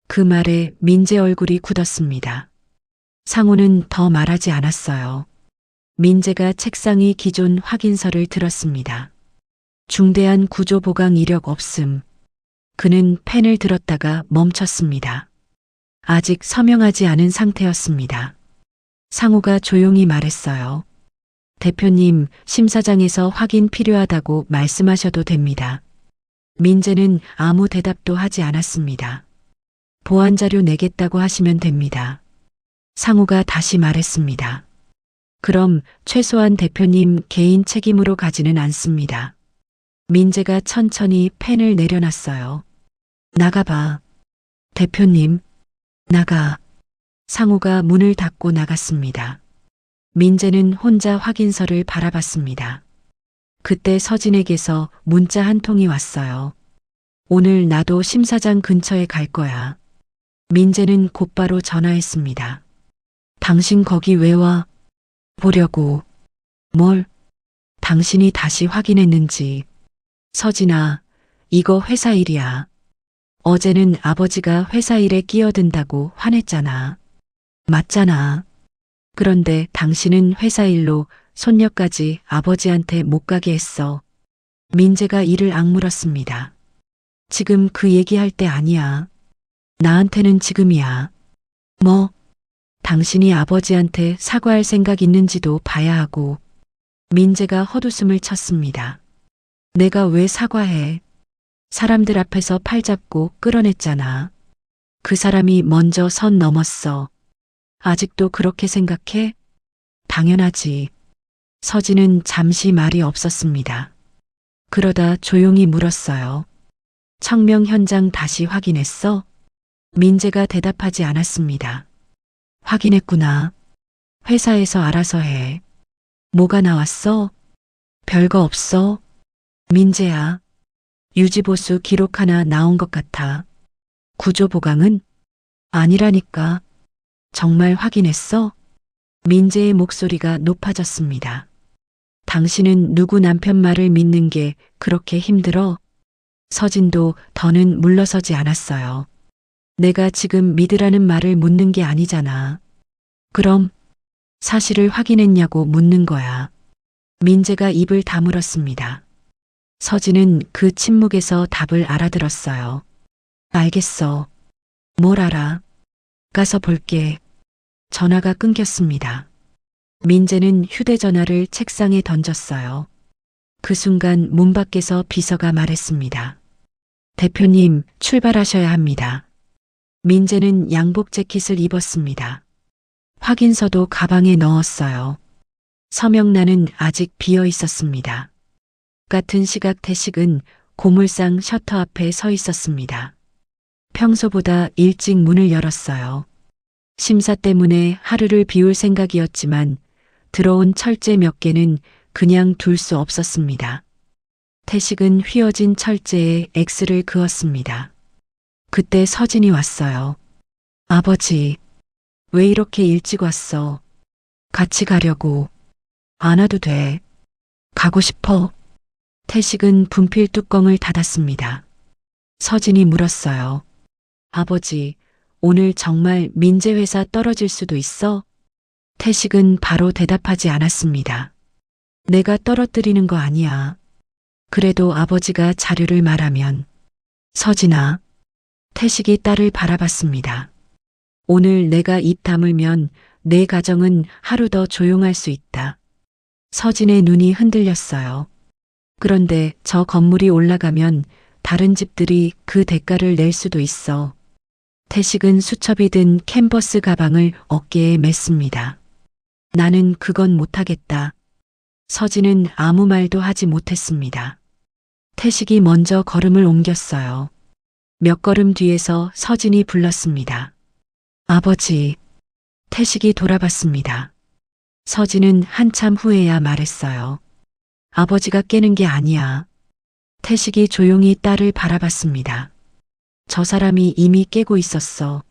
[SPEAKER 1] 그 말에 민재 얼굴이 굳었습니다. 상호는 더 말하지 않았어요. 민재가 책상 위 기존 확인서를 들었습니다. 중대한 구조 보강 이력 없음. 그는 펜을 들었다가 멈췄습니다. 아직 서명하지 않은 상태였습니다. 상호가 조용히 말했어요. 대표님, 심사장에서 확인 필요하다고 말씀하셔도 됩니다. 민재는 아무 대답도 하지 않았습니다. 보안자료 내겠다고 하시면 됩니다. 상호가 다시 말했습니다. 그럼 최소한 대표님 개인 책임으로 가지는 않습니다. 민재가 천천히 펜을 내려놨어요. 나가봐. 대표님, 나가. 상호가 문을 닫고 나갔습니다. 민재는 혼자 확인서를 바라봤습니다. 그때 서진에게서 문자 한 통이 왔어요. 오늘 나도 심사장 근처에 갈 거야. 민재는 곧바로 전화했습니다. 당신 거기 왜 와? 보려고. 뭘? 당신이 다시 확인했는지. 서진아, 이거 회사 일이야. 어제는 아버지가 회사 일에 끼어든다고 화냈잖아. 맞잖아. 그런데 당신은 회사 일로 손녀까지 아버지한테 못 가게 했어. 민재가 이를 악물었습니다. 지금 그 얘기할 때 아니야. 나한테는 지금이야. 뭐? 당신이 아버지한테 사과할 생각 있는지도 봐야 하고. 민재가 헛웃음을 쳤습니다. 내가 왜 사과해? 사람들 앞에서 팔 잡고 끌어냈잖아. 그 사람이 먼저 선 넘었어. 아직도 그렇게 생각해? 당연하지. 서진은 잠시 말이 없었습니다. 그러다 조용히 물었어요. 청명 현장 다시 확인했어? 민재가 대답하지 않았습니다. 확인했구나. 회사에서 알아서 해. 뭐가 나왔어? 별거 없어. 민재야. 유지보수 기록 하나 나온 것 같아. 구조보강은? 아니라니까. 정말 확인했어? 민재의 목소리가 높아졌습니다. 당신은 누구 남편 말을 믿는 게 그렇게 힘들어? 서진도 더는 물러서지 않았어요. 내가 지금 믿으라는 말을 묻는 게 아니잖아. 그럼 사실을 확인했냐고 묻는 거야. 민재가 입을 다물었습니다. 서진은 그 침묵에서 답을 알아들었어요. 알겠어. 뭘 알아? 가서 볼게. 전화가 끊겼습니다. 민재는 휴대전화를 책상에 던졌어요. 그 순간 문 밖에서 비서가 말했습니다. 대표님, 출발하셔야 합니다. 민재는 양복 재킷을 입었습니다. 확인서도 가방에 넣었어요. 서명란은 아직 비어 있었습니다. 같은 시각 태식은 고물상 셔터 앞에 서 있었습니다. 평소보다 일찍 문을 열었어요. 심사 때문에 하루를 비울 생각이었지만 들어온 철제 몇 개는 그냥 둘 수 없었습니다. 태식은 휘어진 철제에 X를 그었습니다. 그때 서진이 왔어요. 아버지, 왜 이렇게 일찍 왔어? 같이 가려고. 안 와도 돼. 가고 싶어. 태식은 분필 뚜껑을 닫았습니다. 서진이 물었어요. 아버지, 오늘 정말 민재 회사 떨어질 수도 있어? 태식은 바로 대답하지 않았습니다. 내가 떨어뜨리는 거 아니야. 그래도 아버지가 자료를 말하면. 서진아. 태식이 딸을 바라봤습니다. 오늘 내가 입 다물면 내 가정은 하루 더 조용할 수 있다. 서진의 눈이 흔들렸어요. 그런데 저 건물이 올라가면 다른 집들이 그 대가를 낼 수도 있어. 태식은 수첩이 든 캔버스 가방을 어깨에 맸습니다. 나는 그건 못하겠다. 서진은 아무 말도 하지 못했습니다. 태식이 먼저 걸음을 옮겼어요. 몇 걸음 뒤에서 서진이 불렀습니다. 아버지. 태식이 돌아봤습니다. 서진은 한참 후에야 말했어요. 아버지가 깨는 게 아니야. 태식이 조용히 딸을 바라봤습니다. 저 사람이 이미 깨고 있었어.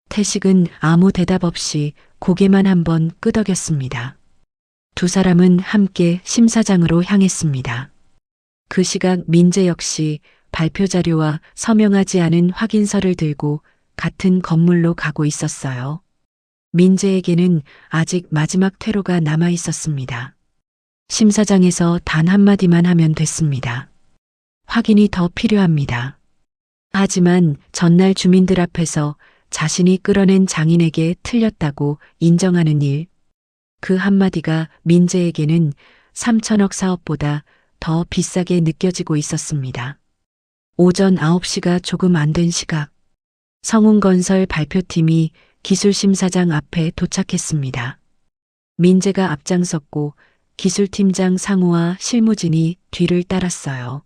[SPEAKER 1] 태식은 아무 대답 없이 고개만 한번 끄덕였습니다. 두 사람은 함께 심사장으로 향했습니다. 그 시각 민재 역시 발표 자료와 서명하지 않은 확인서를 들고 같은 건물로 가고 있었어요. 민재에게는 아직 마지막 퇴로가 남아 있었습니다. 심사장에서 단 한마디만 하면 됐습니다. 확인이 더 필요합니다. 하지만 전날 주민들 앞에서 자신이 끌어낸 장인에게 틀렸다고 인정하는 일, 그 한마디가 민재에게는 3천억 사업보다 더 비싸게 느껴지고 있었습니다. 오전 9시가 조금 안 된 시각, 성운건설 발표팀이 기술심사장 앞에 도착했습니다. 민재가 앞장섰고 기술팀장 상우와 실무진이 뒤를 따랐어요.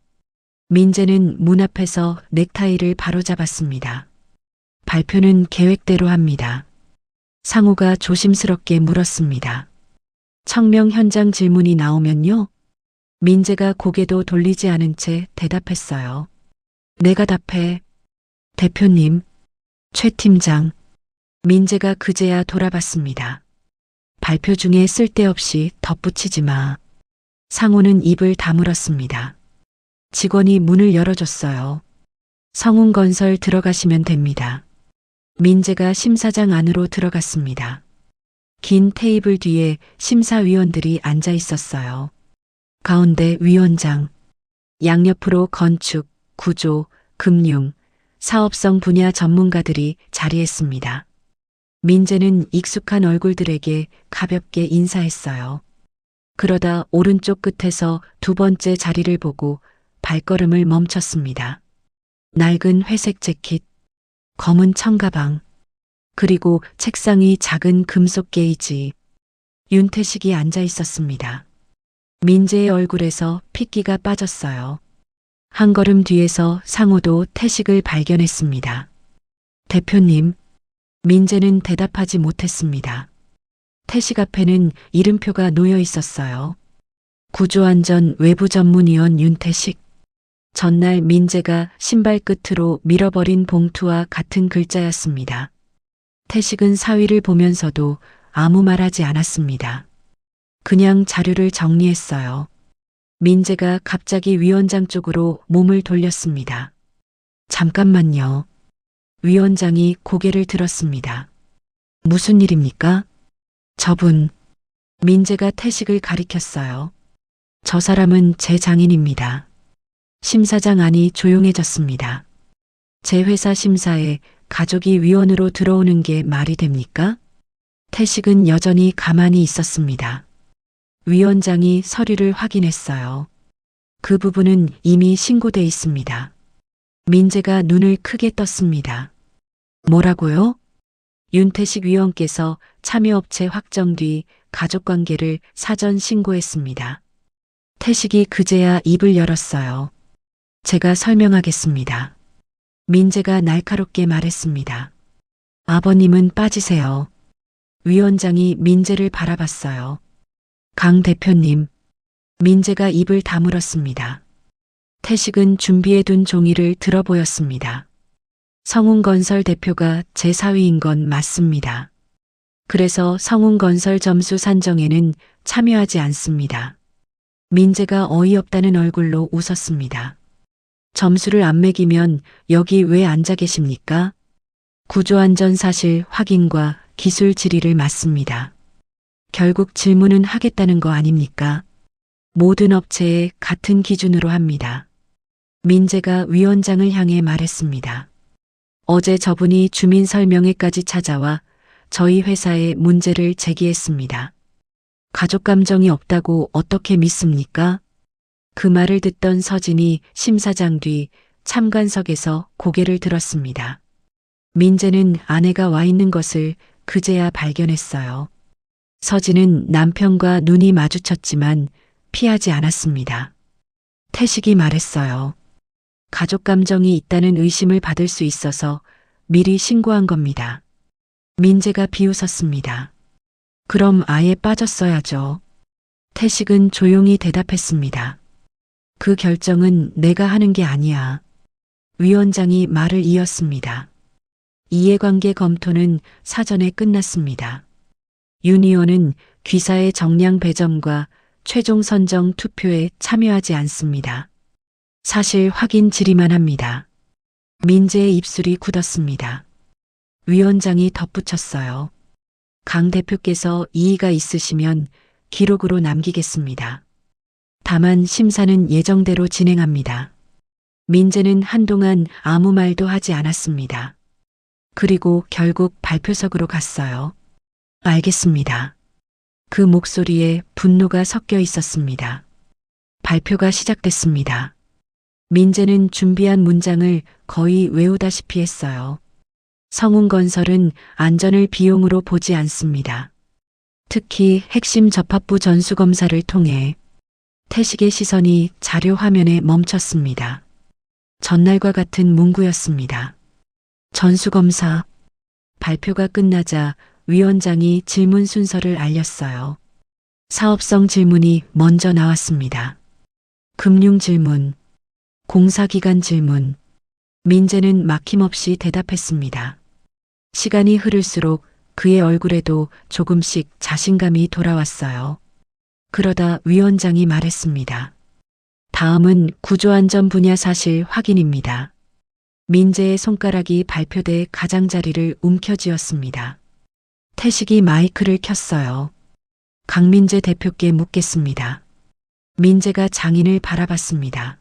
[SPEAKER 1] 민재는 문 앞에서 넥타이를 바로잡았습니다. 발표는 계획대로 합니다. 상우가 조심스럽게 물었습니다. 청명 현장 질문이 나오면요? 민재가 고개도 돌리지 않은 채 대답했어요. 내가 답해. 대표님, 최 팀장. 민재가 그제야 돌아봤습니다. 발표 중에 쓸데없이 덧붙이지 마. 상우는 입을 다물었습니다. 직원이 문을 열어줬어요. 성운건설 들어가시면 됩니다. 민재가 심사장 안으로 들어갔습니다. 긴 테이블 뒤에 심사위원들이 앉아 있었어요. 가운데 위원장, 양옆으로 건축, 구조, 금융, 사업성 분야 전문가들이 자리했습니다. 민재는 익숙한 얼굴들에게 가볍게 인사했어요. 그러다 오른쪽 끝에서 두 번째 자리를 보고 발걸음을 멈췄습니다. 낡은 회색 재킷, 검은 청가방, 그리고 책상 위 작은 금속 게이지. 윤태식이 앉아 있었습니다. 민재의 얼굴에서 핏기가 빠졌어요. 한 걸음 뒤에서 상우도 태식을 발견했습니다. 대표님, 민재는 대답하지 못했습니다. 태식 앞에는 이름표가 놓여 있었어요. 구조안전 외부전문위원 윤태식. 전날 민재가 신발 끝으로 밀어버린 봉투와 같은 글자였습니다. 태식은 사위를 보면서도 아무 말하지 않았습니다. 그냥 자료를 정리했어요. 민재가 갑자기 위원장 쪽으로 몸을 돌렸습니다. 잠깐만요. 위원장이 고개를 들었습니다. 무슨 일입니까? 저분. 민재가 태식을 가리켰어요. 저 사람은 제 장인입니다. 심사장 안이 조용해졌습니다. 제 회사 심사에 가족이 위원으로 들어오는 게 말이 됩니까? 태식은 여전히 가만히 있었습니다. 위원장이 서류를 확인했어요. 그 부분은 이미 신고돼 있습니다. 민재가 눈을 크게 떴습니다. 뭐라고요? 윤태식 위원께서 참여업체 확정 뒤 가족관계를 사전 신고했습니다. 태식이 그제야 입을 열었어요. 제가 설명하겠습니다. 민재가 날카롭게 말했습니다. 아버님은 빠지세요. 위원장이 민재를 바라봤어요. 강 대표님. 민재가 입을 다물었습니다. 태식은 준비해둔 종이를 들어보였습니다. 성운건설 대표가 제 사위인 건 맞습니다. 그래서 성운건설 점수 산정에는 참여하지 않습니다. 민재가 어이없다는 얼굴로 웃었습니다. 점수를 안 매기면 여기 왜 앉아 계십니까? 구조안전 사실 확인과 기술 질의를 맡습니다. 결국 질문은 하겠다는 거 아닙니까? 모든 업체에 같은 기준으로 합니다. 민재가 위원장을 향해 말했습니다. 어제 저분이 주민 설명회까지 찾아와 저희 회사에 문제를 제기했습니다. 가족 감정이 없다고 어떻게 믿습니까? 그 말을 듣던 서진이 심사장 뒤 참관석에서 고개를 들었습니다. 민재는 아내가 와 있는 것을 그제야 발견했어요. 서진은 남편과 눈이 마주쳤지만 피하지 않았습니다. 태식이 말했어요. 가족 감정이 있다는 의심을 받을 수 있어서 미리 신고한 겁니다. 민재가 비웃었습니다. 그럼 아예 빠졌어야죠. 태식은 조용히 대답했습니다. 그 결정은 내가 하는 게 아니야. 위원장이 말을 이었습니다. 이해관계 검토는 사전에 끝났습니다. 윤 의원은 귀사의 정량 배점과 최종 선정 투표에 참여하지 않습니다. 사실 확인 질의만 합니다. 민재의 입술이 굳었습니다. 위원장이 덧붙였어요. 강 대표께서 이의가 있으시면 기록으로 남기겠습니다. 다만 심사는 예정대로 진행합니다. 민재는 한동안 아무 말도 하지 않았습니다. 그리고 결국 발표석으로 갔어요. 알겠습니다. 그 목소리에 분노가 섞여 있었습니다. 발표가 시작됐습니다. 민재는 준비한 문장을 거의 외우다시피 했어요. 성운건설은 안전을 비용으로 보지 않습니다. 특히 핵심 접합부 전수검사를 통해 태식의 시선이 자료 화면에 멈췄습니다. 전날과 같은 문구였습니다. 전수검사. 발표가 끝나자 위원장이 질문 순서를 알렸어요. 사업성 질문이 먼저 나왔습니다. 금융 질문, 공사기관 질문. 민재는 막힘없이 대답했습니다. 시간이 흐를수록 그의 얼굴에도 조금씩 자신감이 돌아왔어요. 그러다 위원장이 말했습니다. 다음은 구조안전 분야 사실 확인입니다. 민재의 손가락이 발표대 가장자리를 움켜쥐었습니다. 태식이 마이크를 켰어요. 강민재 대표께 묻겠습니다. 민재가 장인을 바라봤습니다.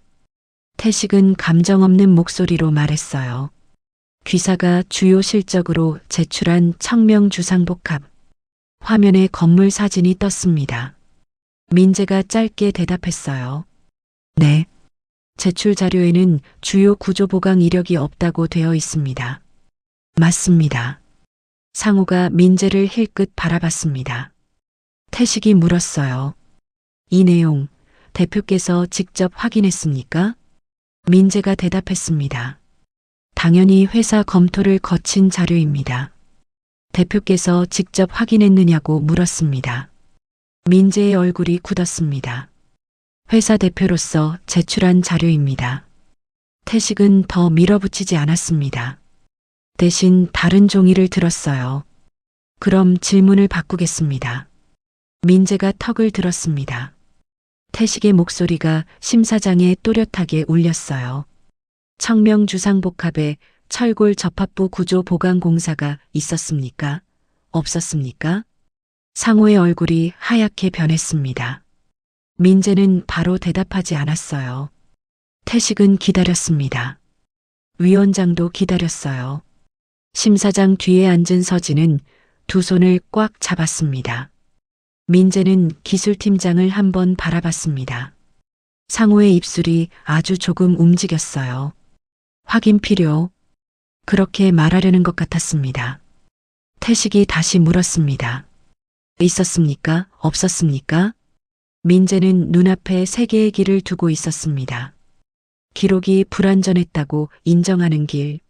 [SPEAKER 1] 태식은 감정 없는 목소리로 말했어요. 귀사가 주요 실적으로 제출한 청명 주상복합. 화면에 건물 사진이 떴습니다. 민재가 짧게 대답했어요. 네. 제출 자료에는 주요 구조 보강 이력이 없다고 되어 있습니다. 맞습니다. 상우가 민재를 힐끗 바라봤습니다. 태식이 물었어요. 이 내용 대표께서 직접 확인했습니까? 민재가 대답했습니다. 당연히 회사 검토를 거친 자료입니다. 대표께서 직접 확인했느냐고 물었습니다. 민재의 얼굴이 굳었습니다. 회사 대표로서 제출한 자료입니다. 태식은 더 밀어붙이지 않았습니다. 대신 다른 종이를 들었어요. 그럼 질문을 바꾸겠습니다. 민재가 턱을 들었습니다. 태식의 목소리가 심사장에 또렷하게 울렸어요. 청명 주상복합에 철골 접합부 구조 보강 공사가 있었습니까? 없었습니까? 상호의 얼굴이 하얗게 변했습니다. 민재는 바로 대답하지 않았어요. 태식은 기다렸습니다. 위원장도 기다렸어요. 심사장 뒤에 앉은 서진은 두 손을 꽉 잡았습니다. 민재는 기술팀장을 한번 바라봤습니다. 상호의 입술이 아주 조금 움직였어요. 확인 필요. 그렇게 말하려는 것 같았습니다. 태식이 다시 물었습니다. 있었습니까? 없었습니까? 민재는 눈앞에 세 개의 길을 두고 있었습니다. 기록이 불완전했다고 인정하는 길,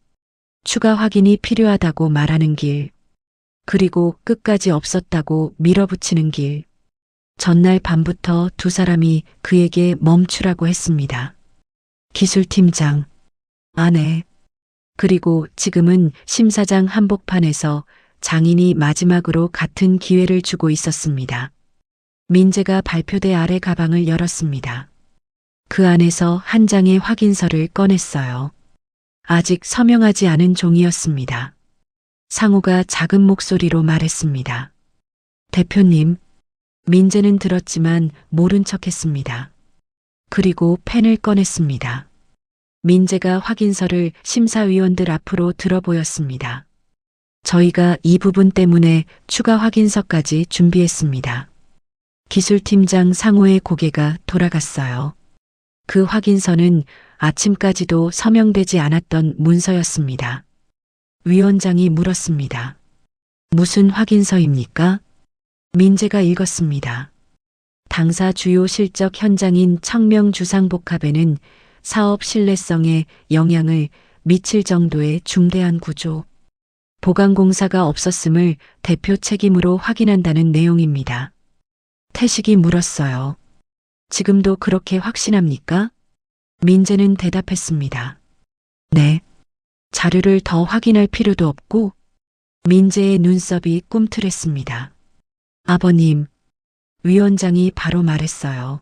[SPEAKER 1] 추가 확인이 필요하다고 말하는 길, 그리고 끝까지 없었다고 밀어붙이는 길. 전날 밤부터 두 사람이 그에게 멈추라고 했습니다. 기술팀장, 아내, 그리고 지금은 심사장 한복판에서 장인이 마지막으로 같은 기회를 주고 있었습니다. 민재가 발표대 아래 가방을 열었습니다. 그 안에서 한 장의 확인서를 꺼냈어요. 아직 서명하지 않은 종이였습니다. 상우가 작은 목소리로 말했습니다. 대표님, 민재는 들었지만 모른 척했습니다. 그리고 펜을 꺼냈습니다. 민재가 확인서를 심사위원들 앞으로 들어보였습니다. 저희가 이 부분 때문에 추가 확인서까지 준비했습니다. 기술팀장 상호의 고개가 돌아갔어요. 그 확인서는 아침까지도 서명되지 않았던 문서였습니다. 위원장이 물었습니다. 무슨 확인서입니까? 민재가 읽었습니다. 당사 주요 실적 현장인 청명 주상복합에는 사업 신뢰성에 영향을 미칠 정도의 중대한 구조, 보강공사가 없었음을 대표 책임으로 확인한다는 내용입니다. 태식이 물었어요. 지금도 그렇게 확신합니까? 민재는 대답했습니다. 네. 자료를 더 확인할 필요도 없고. 민재의 눈썹이 꿈틀했습니다. 아버님, 위원장이 바로 말했어요.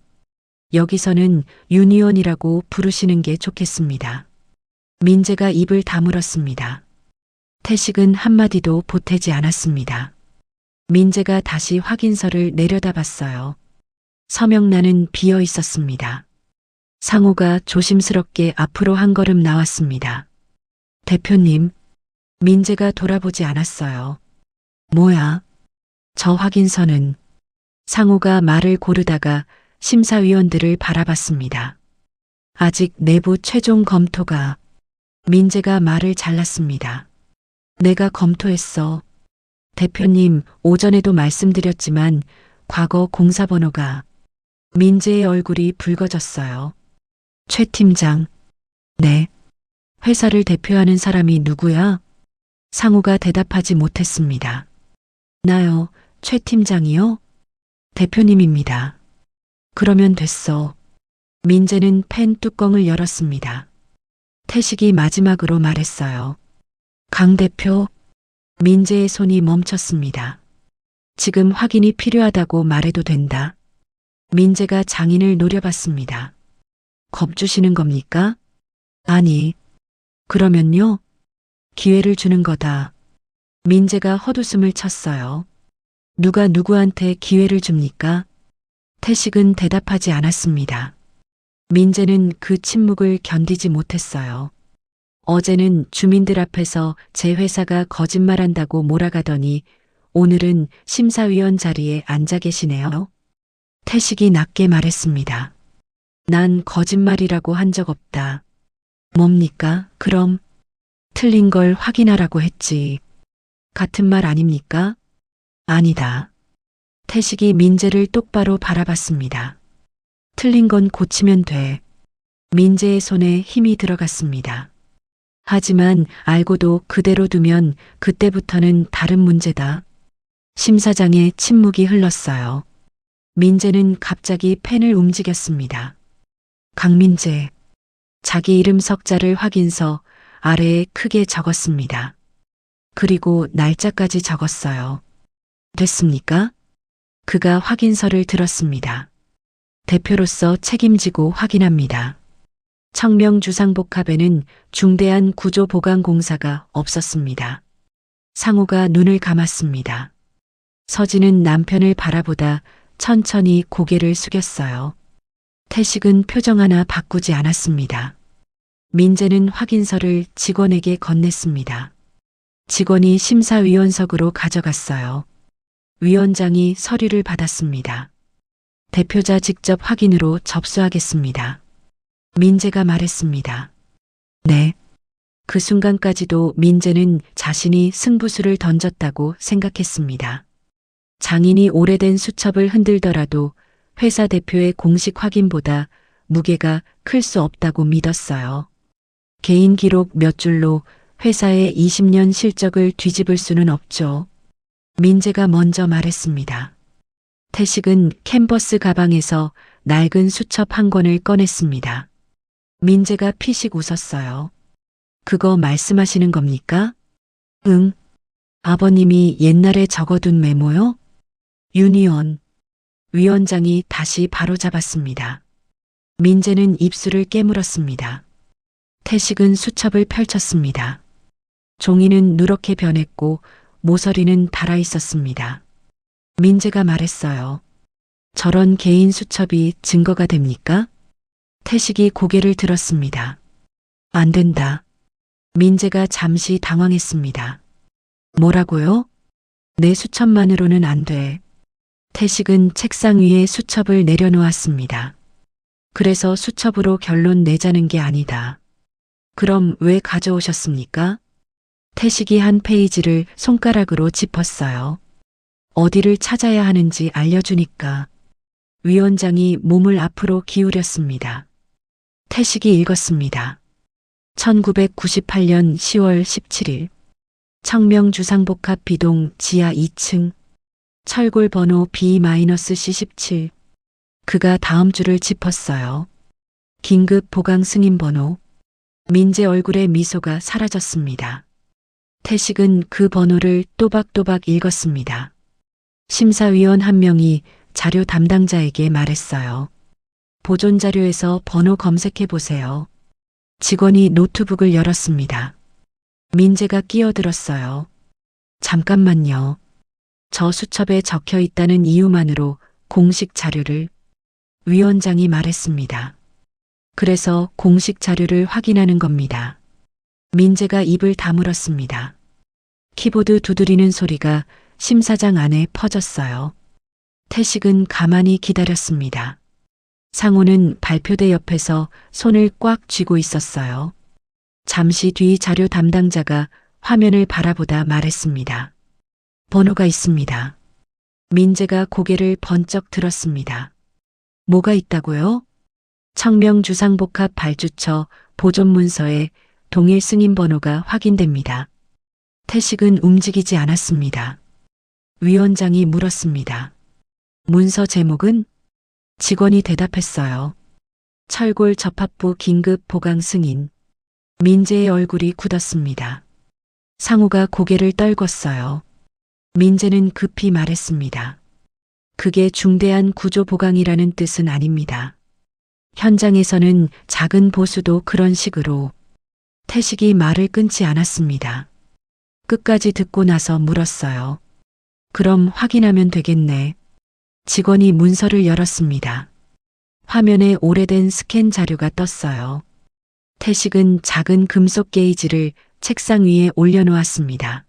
[SPEAKER 1] 여기서는 유니온이라고 부르시는 게 좋겠습니다. 민재가 입을 다물었습니다. 태식은 한마디도 보태지 않았습니다. 민재가 다시 확인서를 내려다봤어요. 서명란은 비어 있었습니다. 상호가 조심스럽게 앞으로 한 걸음 나왔습니다. 대표님, 민재가 돌아보지 않았어요. 뭐야? 저 확인서는. 상호가 말을 고르다가 심사위원들을 바라봤습니다. 아직 내부 최종 검토가. 민재가 말을 잘랐습니다. 내가 검토했어. 대표님, 오전에도 말씀드렸지만 과거 공사번호가. 민재의 얼굴이 붉어졌어요. 최 팀장. 네. 회사를 대표하는 사람이 누구야? 상우가 대답하지 못했습니다. 나요, 최 팀장이요? 대표님입니다. 그러면 됐어. 민재는 펜 뚜껑을 열었습니다. 태식이 마지막으로 말했어요. 강 대표. 민재의 손이 멈췄습니다. 지금 확인이 필요하다고 말해도 된다. 민재가 장인을 노려봤습니다. 겁주시는 겁니까? 아니. 그러면요? 기회를 주는 거다. 민재가 헛웃음을 쳤어요. 누가 누구한테 기회를 줍니까? 태식은 대답하지 않았습니다. 민재는 그 침묵을 견디지 못했어요. 어제는 주민들 앞에서 제 회사가 거짓말한다고 몰아가더니 오늘은 심사위원 자리에 앉아 계시네요. 태식이 낮게 말했습니다. 난 거짓말이라고 한 적 없다. 뭡니까? 그럼 틀린 걸 확인하라고 했지. 같은 말 아닙니까? 아니다. 태식이 민재를 똑바로 바라봤습니다. 틀린 건 고치면 돼. 민재의 손에 힘이 들어갔습니다. 하지만 알고도 그대로 두면 그때부터는 다른 문제다. 심사장의 침묵이 흘렀어요. 민재는 갑자기 펜을 움직였습니다. 강민재. 자기 이름 석자를 확인서 아래에 크게 적었습니다. 그리고 날짜까지 적었어요. 됐습니까? 그가 확인서를 들었습니다. 대표로서 책임지고 확인합니다. 청명주상복합에는 중대한 구조보강공사가 없었습니다. 상우가 눈을 감았습니다. 서진은 남편을 바라보다 천천히 고개를 숙였어요. 태식은 표정 하나 바꾸지 않았습니다. 민재는 확인서를 직원에게 건넸습니다. 직원이 심사위원석으로 가져갔어요. 위원장이 서류를 받았습니다. 대표자 직접 확인으로 접수하겠습니다. 민재가 말했습니다. 네. 그 순간까지도 민재는 자신이 승부수를 던졌다고 생각했습니다. 장인이 오래된 수첩을 흔들더라도 회사 대표의 공식 확인보다 무게가 클 수 없다고 믿었어요. 개인 기록 몇 줄로 회사의 20년 실적을 뒤집을 수는 없죠. 민재가 먼저 말했습니다. 태식은 캔버스 가방에서 낡은 수첩 한 권을 꺼냈습니다. 민재가 피식 웃었어요. 그거 말씀하시는 겁니까? 응. 아버님이 옛날에 적어둔 메모요? 유니온. 위원장이 다시 바로잡았습니다. 민재는 입술을 깨물었습니다. 태식은 수첩을 펼쳤습니다. 종이는 누렇게 변했고 모서리는 닳아 있었습니다. 민재가 말했어요. 저런 개인 수첩이 증거가 됩니까? 태식이 고개를 들었습니다. 안 된다. 민재가 잠시 당황했습니다. 뭐라고요? 내 수첩만으로는 안 돼. 태식은 책상 위에 수첩을 내려놓았습니다. 그래서 수첩으로 결론 내자는 게 아니다. 그럼 왜 가져오셨습니까? 태식이 한 페이지를 손가락으로 짚었어요. 어디를 찾아야 하는지 알려주니까. 위원장이 몸을 앞으로 기울였습니다. 태식이 읽었습니다. 1998년 10월 17일 청명주상복합 B동 지하 2층 철골 번호 B-C17. 그가 다음 줄을 짚었어요. 긴급 보강 승인 번호. 민재 얼굴에 미소가 사라졌습니다. 태식은 그 번호를 또박또박 읽었습니다. 심사위원 한 명이 자료 담당자에게 말했어요. 보존 자료에서 번호 검색해 보세요. 직원이 노트북을 열었습니다. 민재가 끼어들었어요. 잠깐만요. 저 수첩에 적혀 있다는 이유만으로 공식 자료를. 위원장이 말했습니다. 그래서 공식 자료를 확인하는 겁니다. 민재가 입을 다물었습니다. 키보드 두드리는 소리가 심사장 안에 퍼졌어요. 태식은 가만히 기다렸습니다. 상호는 발표대 옆에서 손을 꽉 쥐고 있었어요. 잠시 뒤 자료 담당자가 화면을 바라보다 말했습니다. 번호가 있습니다. 민재가 고개를 번쩍 들었습니다. 뭐가 있다고요? 청명주상복합 발주처 보존문서에 동일 승인 번호가 확인됩니다. 태식은 움직이지 않았습니다. 위원장이 물었습니다. 문서 제목은? 직원이 대답했어요. 철골 접합부 긴급 보강 승인. 민재의 얼굴이 굳었습니다. 상우가 고개를 떨궜어요. 민재는 급히 말했습니다. 그게 중대한 구조 보강이라는 뜻은 아닙니다. 현장에서는 작은 보수도 그런 식으로. 태식이 말을 끊지 않았습니다. 끝까지 듣고 나서 물었어요. 그럼 확인하면 되겠네. 직원이 문서를 열었습니다. 화면에 오래된 스캔 자료가 떴어요. 태식은 작은 금속 게이지를 책상 위에 올려놓았습니다.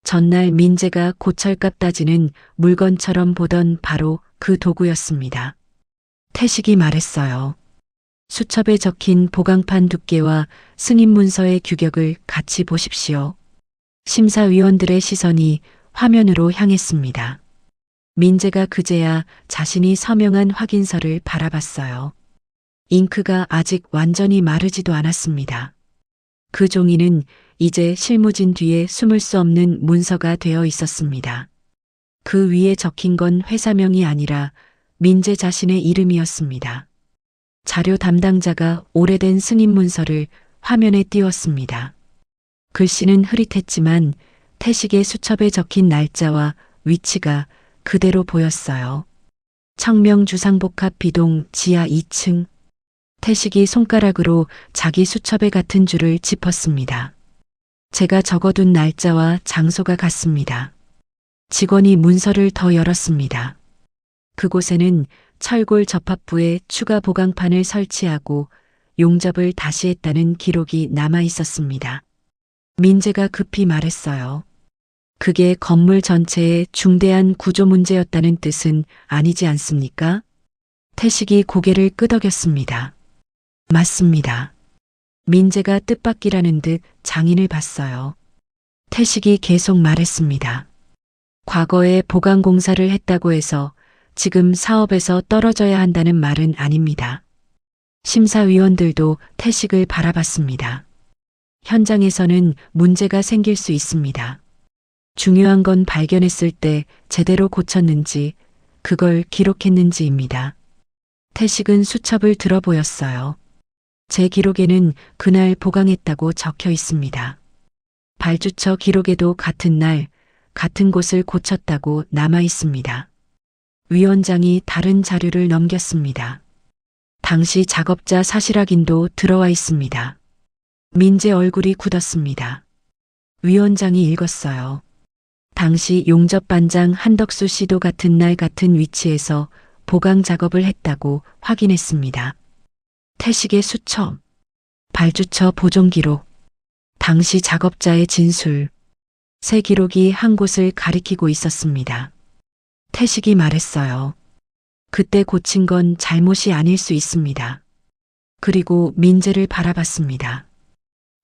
[SPEAKER 1] 전날 민재가 고철값 따지는 물건처럼 보던 바로 그 도구였습니다. 태식이 말했어요. 수첩에 적힌 보강판 두께와 승인 문서의 규격을 같이 보십시오. 심사위원들의 시선이 화면으로 향했습니다. 민재가 그제야 자신이 서명한 확인서를 바라봤어요. 잉크가 아직 완전히 마르지도 않았습니다. 그 종이는 이제 실무진 뒤에 숨을 수 없는 문서가 되어 있었습니다. 그 위에 적힌 건 회사명이 아니라 민재 자신의 이름이었습니다. 자료 담당자가 오래된 승인 문서를 화면에 띄웠습니다. 글씨는 흐릿했지만 태식의 수첩에 적힌 날짜와 위치가 그대로 보였어요. 청명주상복합 B동 지하 2층. 태식이 손가락으로 자기 수첩에 같은 줄을 짚었습니다. 제가 적어둔 날짜와 장소가 같습니다. 직원이 문서를 더 열었습니다. 그곳에는 철골 접합부에 추가 보강판을 설치하고 용접을 다시 했다는 기록이 남아 있었습니다. 민재가 급히 말했어요. 그게 건물 전체의 중대한 구조 문제였다는 뜻은 아니지 않습니까? 태식이 고개를 끄덕였습니다. 맞습니다. 민재가 뜻밖이라는 듯 장인을 봤어요. 태식이 계속 말했습니다. 과거에 보강 공사를 했다고 해서 지금 사업에서 떨어져야 한다는 말은 아닙니다. 심사위원들도 태식을 바라봤습니다. 현장에서는 문제가 생길 수 있습니다. 중요한 건 발견했을 때 제대로 고쳤는지, 그걸 기록했는지입니다. 태식은 수첩을 들어 보였어요. 제 기록에는 그날 보강했다고 적혀 있습니다. 발주처 기록에도 같은 날, 같은 곳을 고쳤다고 남아 있습니다. 위원장이 다른 자료를 넘겼습니다. 당시 작업자 사실 확인도 들어와 있습니다. 민재 얼굴이 굳었습니다. 위원장이 읽었어요. 당시 용접반장 한덕수 씨도 같은 날 같은 위치에서 보강 작업을 했다고 확인했습니다. 태식의 수첩, 발주처 보존 기록, 당시 작업자의 진술, 세 기록이 한 곳을 가리키고 있었습니다. 태식이 말했어요. 그때 고친 건 잘못이 아닐 수 있습니다. 그리고 민재를 바라봤습니다.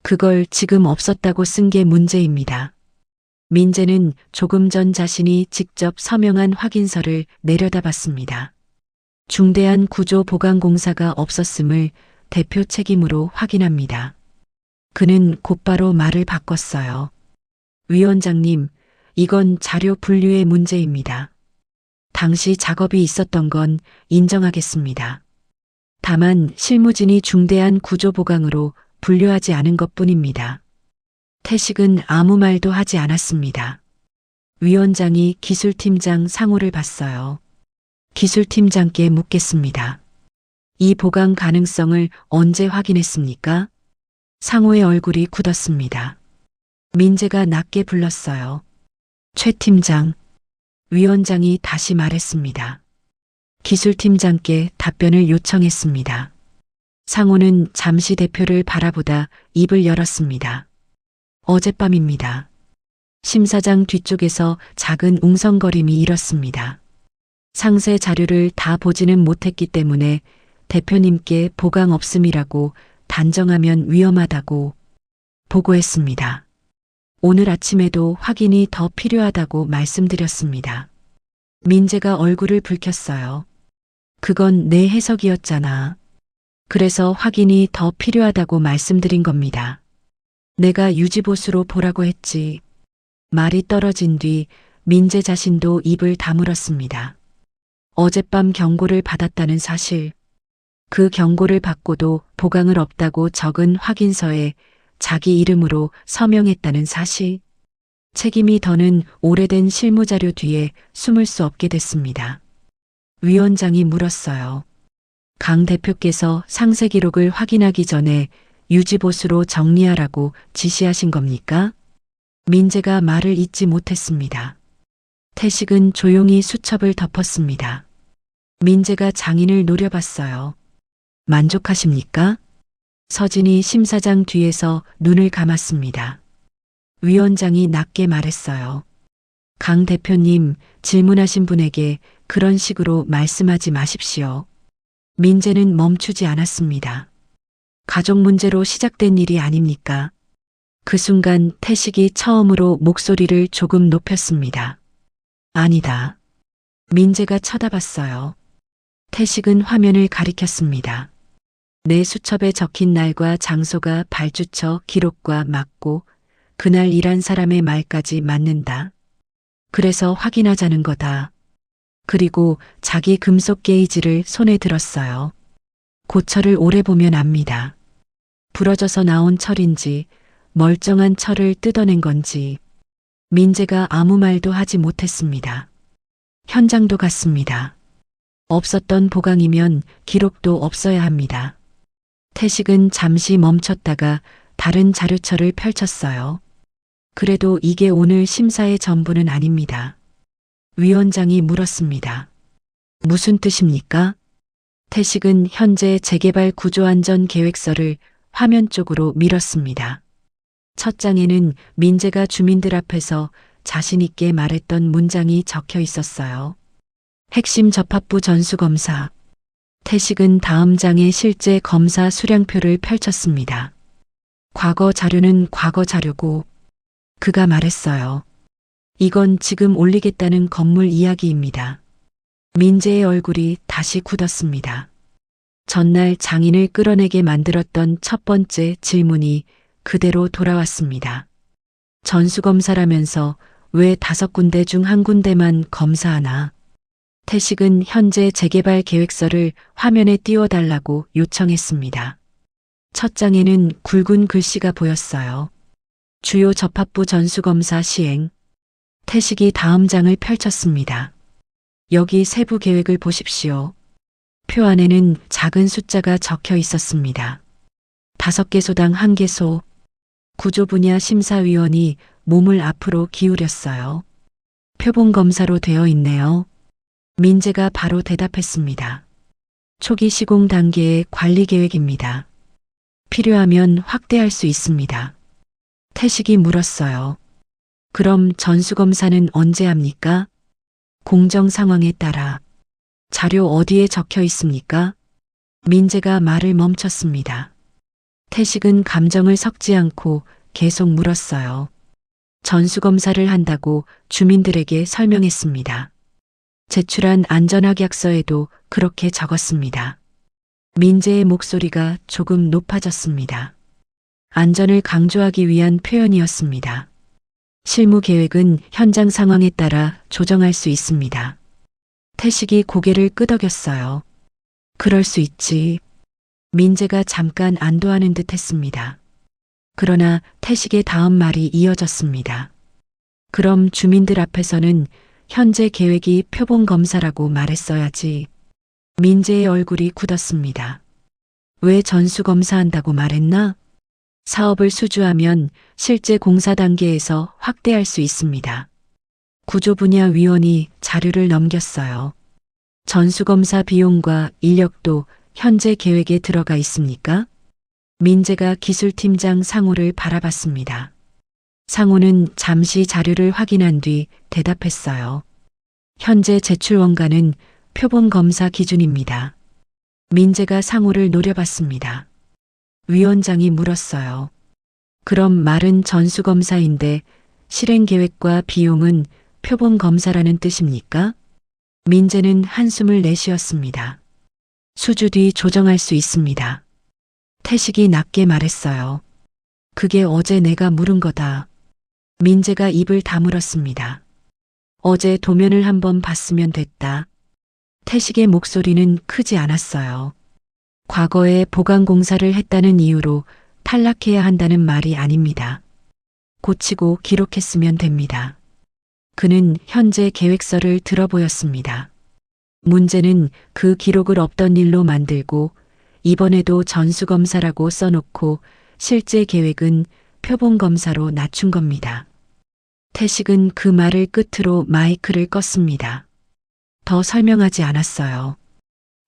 [SPEAKER 1] 그걸 지금 없었다고 쓴 게 문제입니다. 민재는 조금 전 자신이 직접 서명한 확인서를 내려다봤습니다. 중대한 구조 보강 공사가 없었음을 대표 책임으로 확인합니다. 그는 곧바로 말을 바꿨어요. 위원장님, 이건 자료 분류의 문제입니다. 당시 작업이 있었던 건 인정하겠습니다. 다만 실무진이 중대한 구조 보강으로 분류하지 않은 것뿐입니다. 태식은 아무 말도 하지 않았습니다. 위원장이 기술팀장 상호를 봤어요. 기술팀장께 묻겠습니다. 이 보강 가능성을 언제 확인했습니까? 상호의 얼굴이 굳었습니다. 민재가 낮게 불렀어요. 최 팀장. 위원장이 다시 말했습니다. 기술팀장께 답변을 요청했습니다. 상호는 잠시 대표를 바라보다 입을 열었습니다. 어젯밤입니다. 심사장 뒤쪽에서 작은 웅성거림이 일었습니다. 상세 자료를 다 보지는 못했기 때문에 대표님께 보강 없음이라고 단정하면 위험하다고 보고했습니다. 오늘 아침에도 확인이 더 필요하다고 말씀드렸습니다. 민재가 얼굴을 붉혔어요. 그건 내 해석이었잖아. 그래서 확인이 더 필요하다고 말씀드린 겁니다. 내가 유지보수로 보라고 했지. 말이 떨어진 뒤 민재 자신도 입을 다물었습니다. 어젯밤 경고를 받았다는 사실, 그 경고를 받고도 보강을 없다고 적은 확인서에 자기 이름으로 서명했다는 사실, 책임이 더는 오래된 실무자료 뒤에 숨을 수 없게 됐습니다. 위원장이 물었어요. 강 대표께서 상세 기록을 확인하기 전에 유지보수로 정리하라고 지시하신 겁니까? 민재가 말을 잇지 못했습니다. 태식은 조용히 수첩을 덮었습니다. 민재가 장인을 노려봤어요. 만족하십니까? 서진이 심사장 뒤에서 눈을 감았습니다. 위원장이 낮게 말했어요. 강 대표님, 질문하신 분에게 그런 식으로 말씀하지 마십시오. 민재는 멈추지 않았습니다. 가족 문제로 시작된 일이 아닙니까? 그 순간 태식이 처음으로 목소리를 조금 높였습니다. 아니다. 민재가 쳐다봤어요. 태식은 화면을 가리켰습니다. 내 수첩에 적힌 날과 장소가 발주처 기록과 맞고 그날 일한 사람의 말까지 맞는다. 그래서 확인하자는 거다. 그리고 자기 금속 게이지를 손에 들었어요. 고철을 오래 보면 압니다. 부러져서 나온 철인지 멀쩡한 철을 뜯어낸 건지. 민재가 아무 말도 하지 못했습니다. 현장도 같습니다. 없었던 보강이면 기록도 없어야 합니다. 태식은 잠시 멈췄다가 다른 자료처를 펼쳤어요. 그래도 이게 오늘 심사의 전부는 아닙니다. 위원장이 물었습니다. 무슨 뜻입니까? 태식은 현재 재개발 구조안전 계획서를 화면 쪽으로 밀었습니다. 첫 장에는 민재가 주민들 앞에서 자신 있게 말했던 문장이 적혀 있었어요. 핵심 접합부 전수검사. 태식은 다음 장에 실제 검사 수량표를 펼쳤습니다. 과거 자료는 과거 자료고, 그가 말했어요. 이건 지금 올리겠다는 건물 이야기입니다. 민재의 얼굴이 다시 굳었습니다. 전날 장인을 끌어내게 만들었던 첫 번째 질문이 그대로 돌아왔습니다. 전수검사라면서 왜 5군데 중 1군데만 검사하나? 태식은 현재 재개발 계획서를 화면에 띄워달라고 요청했습니다. 첫 장에는 굵은 글씨가 보였어요. 주요 접합부 전수검사 시행. 태식이 다음 장을 펼쳤습니다. 여기 세부 계획을 보십시오. 표 안에는 작은 숫자가 적혀 있었습니다. 5개소당 1개소. 구조 분야 심사위원이 몸을 앞으로 기울였어요. 표본 검사로 되어 있네요. 민재가 바로 대답했습니다. 초기 시공 단계의 관리 계획입니다. 필요하면 확대할 수 있습니다. 태식이 물었어요. 그럼 전수검사는 언제 합니까? 공정 상황에 따라. 자료 어디에 적혀 있습니까? 민재가 말을 멈췄습니다. 태식은 감정을 섞지 않고 계속 물었어요. 전수검사를 한다고 주민들에게 설명했습니다. 제출한 안전하계약서에도 그렇게 적었습니다. 민재의 목소리가 조금 높아졌습니다. 안전을 강조하기 위한 표현이었습니다. 실무 계획은 현장 상황에 따라 조정할 수 있습니다. 태식이 고개를 끄덕였어요. 그럴 수 있지. 민재가 잠깐 안도하는 듯 했습니다. 그러나 태식의 다음 말이 이어졌습니다. 그럼 주민들 앞에서는 현재 계획이 표본 검사라고 말했어야지. 민재의 얼굴이 굳었습니다. 왜 전수검사한다고 말했나? 사업을 수주하면 실제 공사 단계에서 확대할 수 있습니다. 구조분야위원이 자료를 넘겼어요. 전수검사 비용과 인력도 현재 계획에 들어가 있습니까? 민재가 기술팀장 상호를 바라봤습니다. 상호는 잠시 자료를 확인한 뒤 대답했어요. 현재 제출 원가는 표본 검사 기준입니다. 민재가 상호를 노려봤습니다. 위원장이 물었어요. 그럼 말은 전수검사인데 실행계획과 비용은 표본 검사라는 뜻입니까? 민재는 한숨을 내쉬었습니다. 수주 뒤 조정할 수 있습니다. 태식이 낮게 말했어요. 그게 어제 내가 물은 거다. 민재가 입을 다물었습니다. 어제 도면을 한번 봤으면 됐다. 태식의 목소리는 크지 않았어요. 과거에 보강공사를 했다는 이유로 탈락해야 한다는 말이 아닙니다. 고치고 기록했으면 됩니다. 그는 현재 계획서를 들어보였습니다. 문제는 그 기록을 없던 일로 만들고 이번에도 전수검사라고 써놓고 실제 계획은 표본검사로 낮춘 겁니다. 태식은 그 말을 끝으로 마이크를 껐습니다. 더 설명하지 않았어요.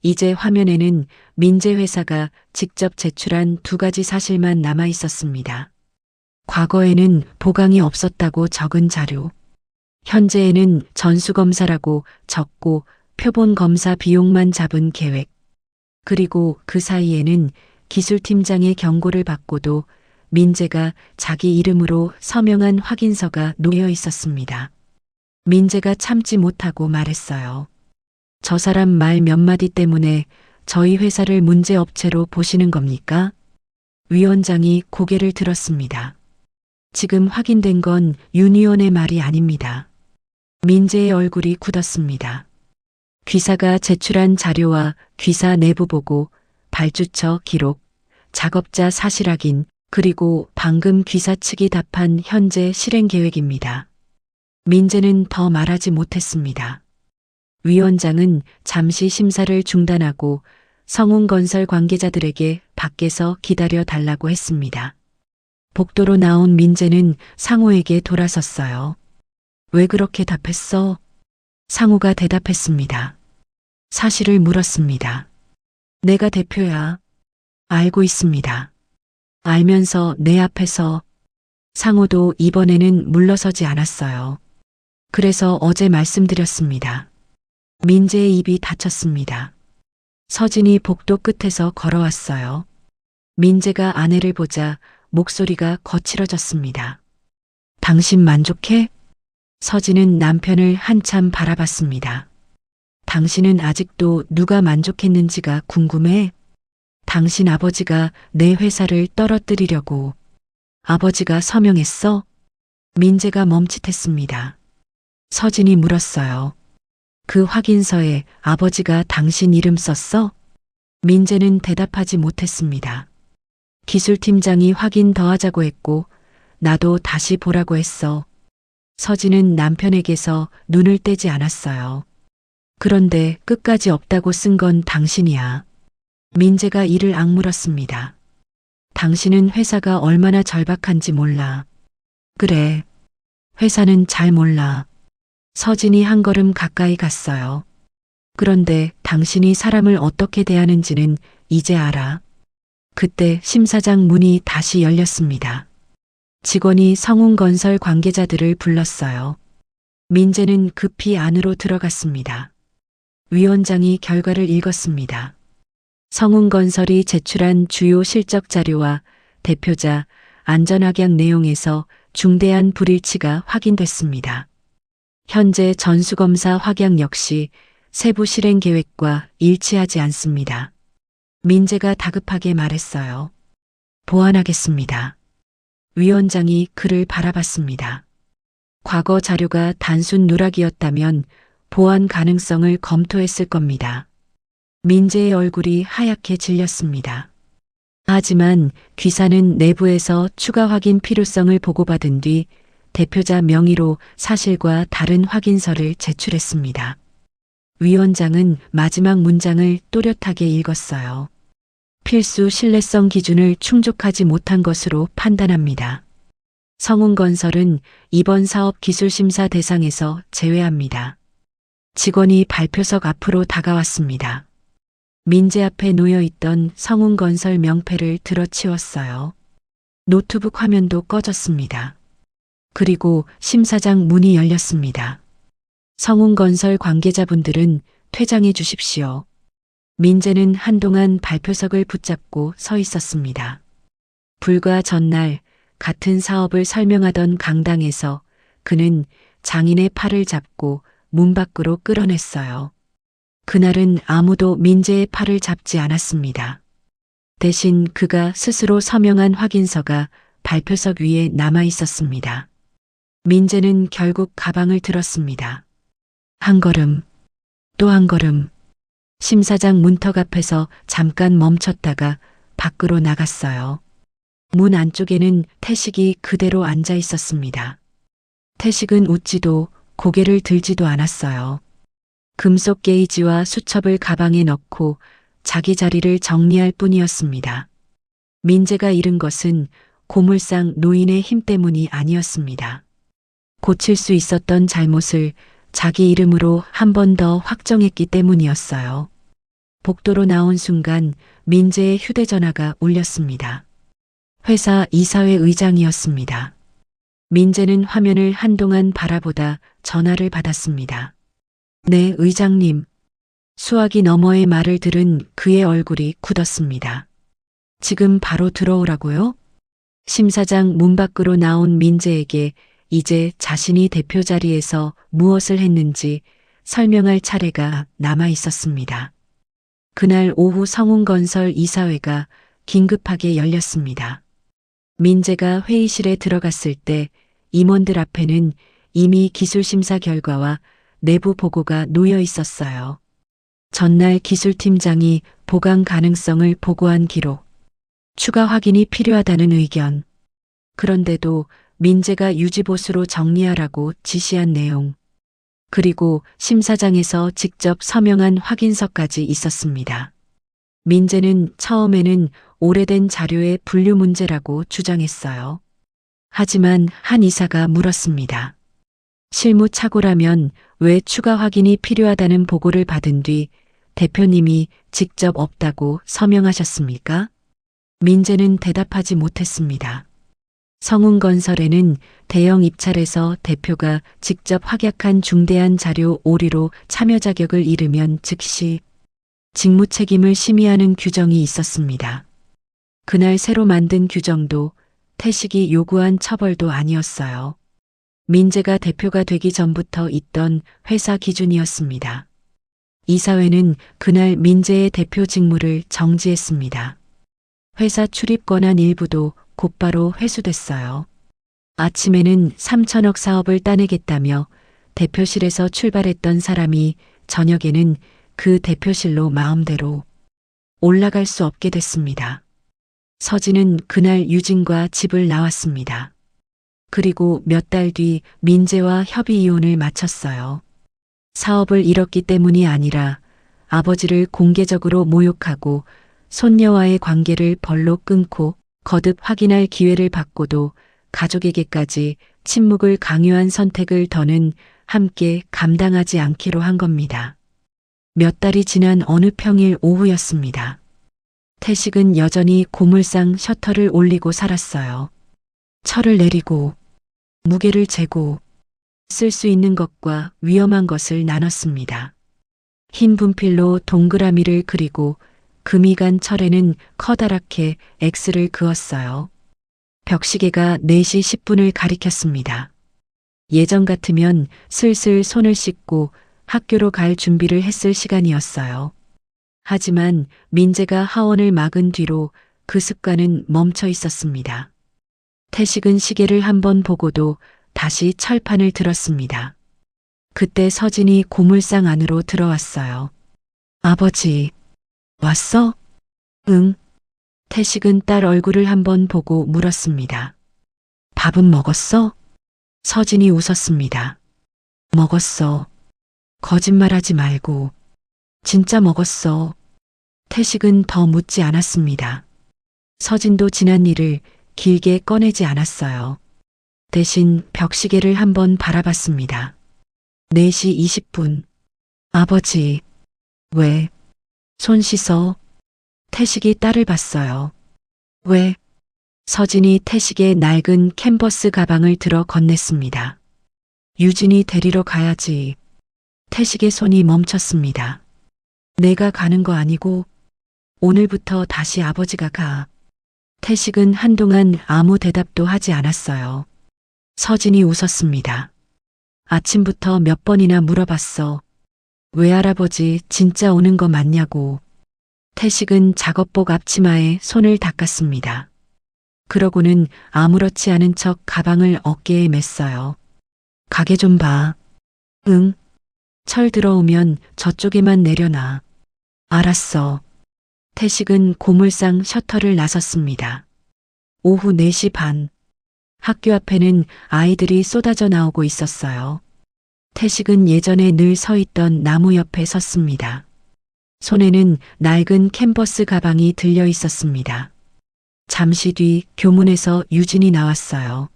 [SPEAKER 1] 이제 화면에는 민재 회사가 직접 제출한 두 가지 사실만 남아 있었습니다. 과거에는 보강이 없었다고 적은 자료, 현재에는 전수검사라고 적고 표본 검사 비용만 잡은 계획, 그리고 그 사이에는 기술팀장의 경고를 받고도 민재가 자기 이름으로 서명한 확인서가 놓여 있었습니다. 민재가 참지 못하고 말했어요. 저 사람 말 몇 마디 때문에 저희 회사를 문제업체로 보시는 겁니까? 위원장이 고개를 들었습니다. 지금 확인된 건 유니온의 말이 아닙니다. 민재의 얼굴이 굳었습니다. 귀사가 제출한 자료와 귀사 내부 보고, 발주처 기록, 작업자 사실 확인, 그리고 방금 귀사 측이 답한 현재 실행 계획입니다. 민재는 더 말하지 못했습니다. 위원장은 잠시 심사를 중단하고 성운건설 관계자들에게 밖에서 기다려 달라고 했습니다. 복도로 나온 민재는 상호에게 돌아섰어요. 왜 그렇게 답했어? 상호가 대답했습니다. 사실을 물었습니다. 내가 대표야. 알고 있습니다. 알면서 내 앞에서. 상호도 이번에는 물러서지 않았어요. 그래서 어제 말씀드렸습니다. 민재의 입이 닫혔습니다. 서진이 복도 끝에서 걸어왔어요. 민재가 아내를 보자 목소리가 거칠어졌습니다. 당신 만족해? 서진은 남편을 한참 바라봤습니다. 당신은 아직도 누가 만족했는지가 궁금해? 당신 아버지가 내 회사를 떨어뜨리려고. 아버지가 서명했어? 민재가 멈칫했습니다. 서진이 물었어요. 그 확인서에 아버지가 당신 이름 썼어? 민재는 대답하지 못했습니다. 기술팀장이 확인 더 하자고 했고 나도 다시 보라고 했어. 서진은 남편에게서 눈을 떼지 않았어요. 그런데 끝까지 없다고 쓴 건 당신이야. 민재가 이를 악물었습니다. 당신은 회사가 얼마나 절박한지 몰라. 그래. 회사는 잘 몰라. 서진이 한 걸음 가까이 갔어요. 그런데 당신이 사람을 어떻게 대하는지는 이제 알아. 그때 심사장 문이 다시 열렸습니다. 직원이 성운건설 관계자들을 불렀어요. 민재는 급히 안으로 들어갔습니다. 위원장이 결과를 읽었습니다. 성운건설이 제출한 주요 실적 자료와 대표자, 안전확약 내용에서 중대한 불일치가 확인됐습니다. 현재 전수검사 확약 역시 세부 실행 계획과 일치하지 않습니다. 민재가 다급하게 말했어요. 보완하겠습니다. 위원장이 그를 바라봤습니다. 과거 자료가 단순 누락이었다면 보완 가능성을 검토했을 겁니다. 민재의 얼굴이 하얗게 질렸습니다. 하지만 귀사는 내부에서 추가 확인 필요성을 보고받은 뒤 대표자 명의로 사실과 다른 확인서를 제출했습니다. 위원장은 마지막 문장을 또렷하게 읽었어요. 필수 신뢰성 기준을 충족하지 못한 것으로 판단합니다. 성운건설은 이번 사업 기술심사 대상에서 제외합니다. 직원이 발표석 앞으로 다가왔습니다. 민재 앞에 놓여 있던 성운건설 명패를 들어치웠어요. 노트북 화면도 꺼졌습니다. 그리고 심사장 문이 열렸습니다. 성운건설 관계자분들은 퇴장해 주십시오. 민재는 한동안 발표석을 붙잡고 서 있었습니다. 불과 전날 같은 사업을 설명하던 강당에서 그는 장인의 팔을 잡고 문 밖으로 끌어냈어요. 그날은 아무도 민재의 팔을 잡지 않았습니다. 대신 그가 스스로 서명한 확인서가 발표석 위에 남아 있었습니다. 민재는 결국 가방을 들었습니다. 한 걸음, 또 한 걸음. 심사장 문턱 앞에서 잠깐 멈췄다가 밖으로 나갔어요. 문 안쪽에는 태식이 그대로 앉아 있었습니다. 태식은 웃지도 고개를 들지도 않았어요. 금속 게이지와 수첩을 가방에 넣고 자기 자리를 정리할 뿐이었습니다. 민재가 잃은 것은 고물상 노인의 힘 때문이 아니었습니다. 고칠 수 있었던 잘못을 자기 이름으로 한 번 더 확정했기 때문이었어요. 복도로 나온 순간 민재의 휴대전화가 울렸습니다. 회사 이사회 의장이었습니다. 민재는 화면을 한동안 바라보다 전화를 받았습니다. 네, 의장님. 수화기 너머의 말을 들은 그의 얼굴이 굳었습니다. 지금 바로 들어오라고요? 심사장 문 밖으로 나온 민재에게 이제 자신이 대표 자리에서 무엇을 했는지 설명할 차례가 남아 있었습니다. 그날 오후 성운건설 이사회가 긴급하게 열렸습니다. 민재가 회의실에 들어갔을 때 임원들 앞에는 이미 기술심사 결과와 내부 보고가 놓여 있었어요. 전날 기술팀장이 보강 가능성을 보고한 기록, 추가 확인이 필요하다는 의견. 그런데도 민재가 유지보수로 정리하라고 지시한 내용. 그리고 심사장에서 직접 서명한 확인서까지 있었습니다. 민재는 처음에는 오래된 자료의 분류 문제라고 주장했어요. 하지만 한 이사가 물었습니다. 실무착오라면 왜 추가 확인이 필요하다는 보고를 받은 뒤 대표님이 직접 없다고 서명하셨습니까? 민재는 대답하지 못했습니다. 성운건설에는 대형 입찰에서 대표가 직접 확약한 중대한 자료 오류로 참여 자격을 잃으면 즉시 직무 책임을 심의하는 규정이 있었습니다. 그날 새로 만든 규정도 태식이 요구한 처벌도 아니었어요. 민재가 대표가 되기 전부터 있던 회사 기준이었습니다. 이사회는 그날 민재의 대표 직무를 정지했습니다. 회사 출입 권한 일부도 곧바로 회수됐어요. 아침에는 3천억 사업을 따내겠다며 대표실에서 출발했던 사람이 저녁에는 그 대표실로 마음대로 올라갈 수 없게 됐습니다. 서진은 그날 유진과 집을 나왔습니다. 그리고 몇 달 뒤 민재와 협의 이혼을 마쳤어요. 사업을 잃었기 때문이 아니라 아버지를 공개적으로 모욕하고 손녀와의 관계를 벌로 끊고 거듭 확인할 기회를 받고도 가족에게까지 침묵을 강요한 선택을 더는 함께 감당하지 않기로 한 겁니다. 몇 달이 지난 어느 평일 오후였습니다. 태식은 여전히 고물상 셔터를 올리고 살았어요. 철을 내리고 무게를 재고 쓸 수 있는 것과 위험한 것을 나눴습니다. 흰 분필로 동그라미를 그리고 금이 간 철에는 커다랗게 X를 그었어요. 벽시계가 4시 10분을 가리켰습니다. 예전 같으면 슬슬 손을 씻고 학교로 갈 준비를 했을 시간이었어요. 하지만 민재가 하원을 막은 뒤로 그 습관은 멈춰 있었습니다. 태식은 시계를 한번 보고도 다시 철판을 들었습니다. 그때 서진이 고물상 안으로 들어왔어요. 아버지, 왔어? 응. 태식은 딸 얼굴을 한번 보고 물었습니다. 밥은 먹었어? 서진이 웃었습니다. 먹었어. 거짓말하지 말고. 진짜 먹었어. 태식은 더 묻지 않았습니다. 서진도 지난 일을 길게 꺼내지 않았어요. 대신 벽시계를 한번 바라봤습니다. 4시 20분. 아버지, 왜? 손 씻어. 태식이 딸을 봤어요. 왜? 서진이 태식의 낡은 캔버스 가방을 들어 건넸습니다. 유진이 데리러 가야지. 태식의 손이 멈췄습니다. 내가 가는 거 아니고 오늘부터 다시 아버지가 가. 태식은 한동안 아무 대답도 하지 않았어요. 서진이 웃었습니다. 아침부터 몇 번이나 물어봤어. 외할아버지 진짜 오는 거 맞냐고. 태식은 작업복 앞치마에 손을 닦았습니다. 그러고는 아무렇지 않은 척 가방을 어깨에 맸어요. 가게 좀 봐. 응. 철 들어오면 저쪽에만 내려놔. 알았어. 태식은 고물상 셔터를 나섰습니다. 오후 4시 반. 학교 앞에는 아이들이 쏟아져 나오고 있었어요. 태식은 예전에 늘 서 있던 나무 옆에 섰습니다. 손에는 낡은 캔버스 가방이 들려 있었습니다. 잠시 뒤 교문에서 유진이 나왔어요.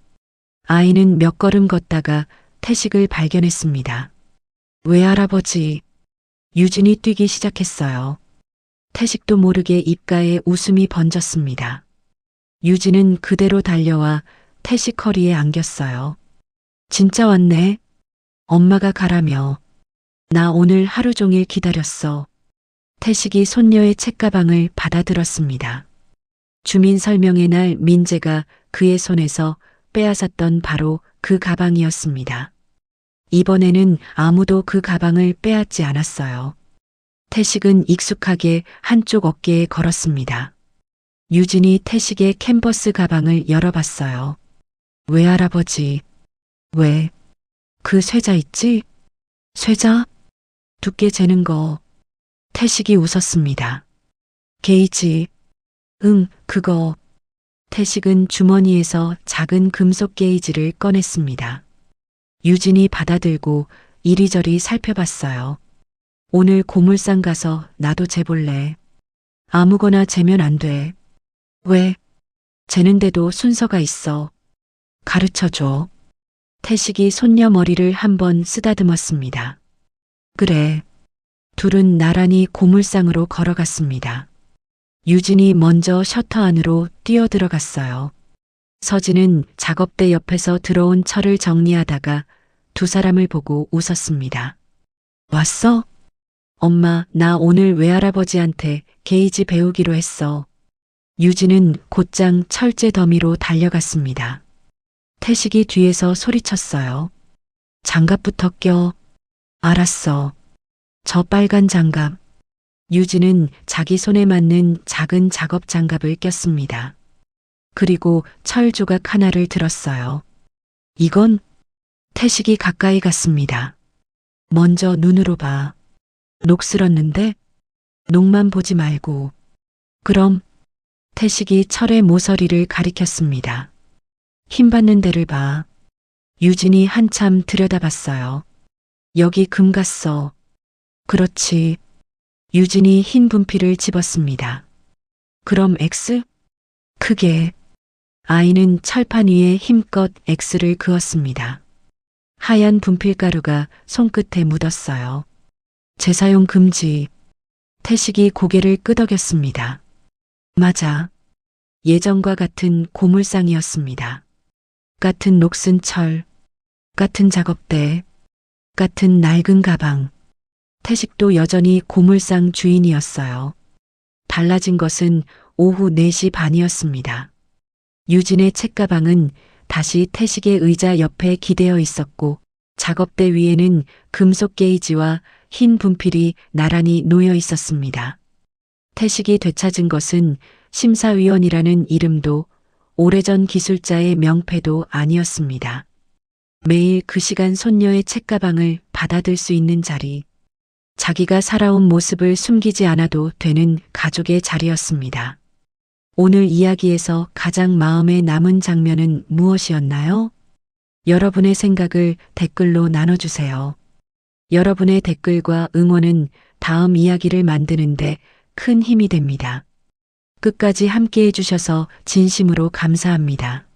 [SPEAKER 1] 아이는 몇 걸음 걷다가 태식을 발견했습니다. 외할아버지. 유진이 뛰기 시작했어요. 태식도 모르게 입가에 웃음이 번졌습니다. 유진은 그대로 달려와 태식 허리에 안겼어요. 진짜 왔네. 엄마가 가라며. 나 오늘 하루 종일 기다렸어. 태식이 손녀의 책가방을 받아들었습니다. 주민 설명의 날 민재가 그의 손에서 빼앗았던 바로 그 가방이었습니다. 이번에는 아무도 그 가방을 빼앗지 않았어요. 태식은 익숙하게 한쪽 어깨에 걸었습니다. 유진이 태식의 캔버스 가방을 열어봤어요. 외할아버지. 왜? 그 쇠자 있지? 쇠자? 두께 재는 거. 태식이 웃었습니다. 게이지. 응, 그거. 태식은 주머니에서 작은 금속 게이지를 꺼냈습니다. 유진이 받아들고 이리저리 살펴봤어요. 오늘 고물상 가서 나도 재볼래. 아무거나 재면 안 돼. 왜? 재는데도 순서가 있어. 가르쳐줘. 태식이 손녀 머리를 한번 쓰다듬었습니다. 그래. 둘은 나란히 고물상으로 걸어갔습니다. 유진이 먼저 셔터 안으로 뛰어들어갔어요. 서진은 작업대 옆에서 들어온 철을 정리하다가 두 사람을 보고 웃었습니다. 왔어? 엄마, 나 오늘 외할아버지한테 게이지 배우기로 했어. 유진은 곧장 철제 더미로 달려갔습니다. 태식이 뒤에서 소리쳤어요. 장갑부터 껴. 알았어. 저 빨간 장갑. 유진은 자기 손에 맞는 작은 작업 장갑을 꼈습니다. 그리고 철 조각 하나를 들었어요. 이건? 태식이 가까이 갔습니다. 먼저 눈으로 봐. 녹슬었는데? 녹만 보지 말고. 그럼? 태식이 철의 모서리를 가리켰습니다. 힘 받는 데를 봐. 유진이 한참 들여다봤어요. 여기 금 갔어. 그렇지. 유진이 흰 분필을 집었습니다. 그럼 X? 크게. 아이는 철판 위에 힘껏 X를 그었습니다. 하얀 분필가루가 손끝에 묻었어요. 재사용 금지. 태식이 고개를 끄덕였습니다. 맞아. 예전과 같은 고물상이었습니다. 같은 녹슨 철, 같은 작업대, 같은 낡은 가방. 태식도 여전히 고물상 주인이었어요. 달라진 것은 오후 4시 반이었습니다. 유진의 책가방은 다시 태식의 의자 옆에 기대어 있었고 작업대 위에는 금속 게이지와 흰 분필이 나란히 놓여 있었습니다. 태식이 되찾은 것은 심사위원이라는 이름도 오래전 기술자의 명패도 아니었습니다. 매일 그 시간 손녀의 책가방을 받아들 수 있는 자리. 자기가 살아온 모습을 숨기지 않아도 되는 가족의 자리였습니다. 오늘 이야기에서 가장 마음에 남은 장면은 무엇이었나요? 여러분의 생각을 댓글로 나눠주세요. 여러분의 댓글과 응원은 다음 이야기를 만드는데 큰 힘이 됩니다. 끝까지 함께 해주셔서 진심으로 감사합니다.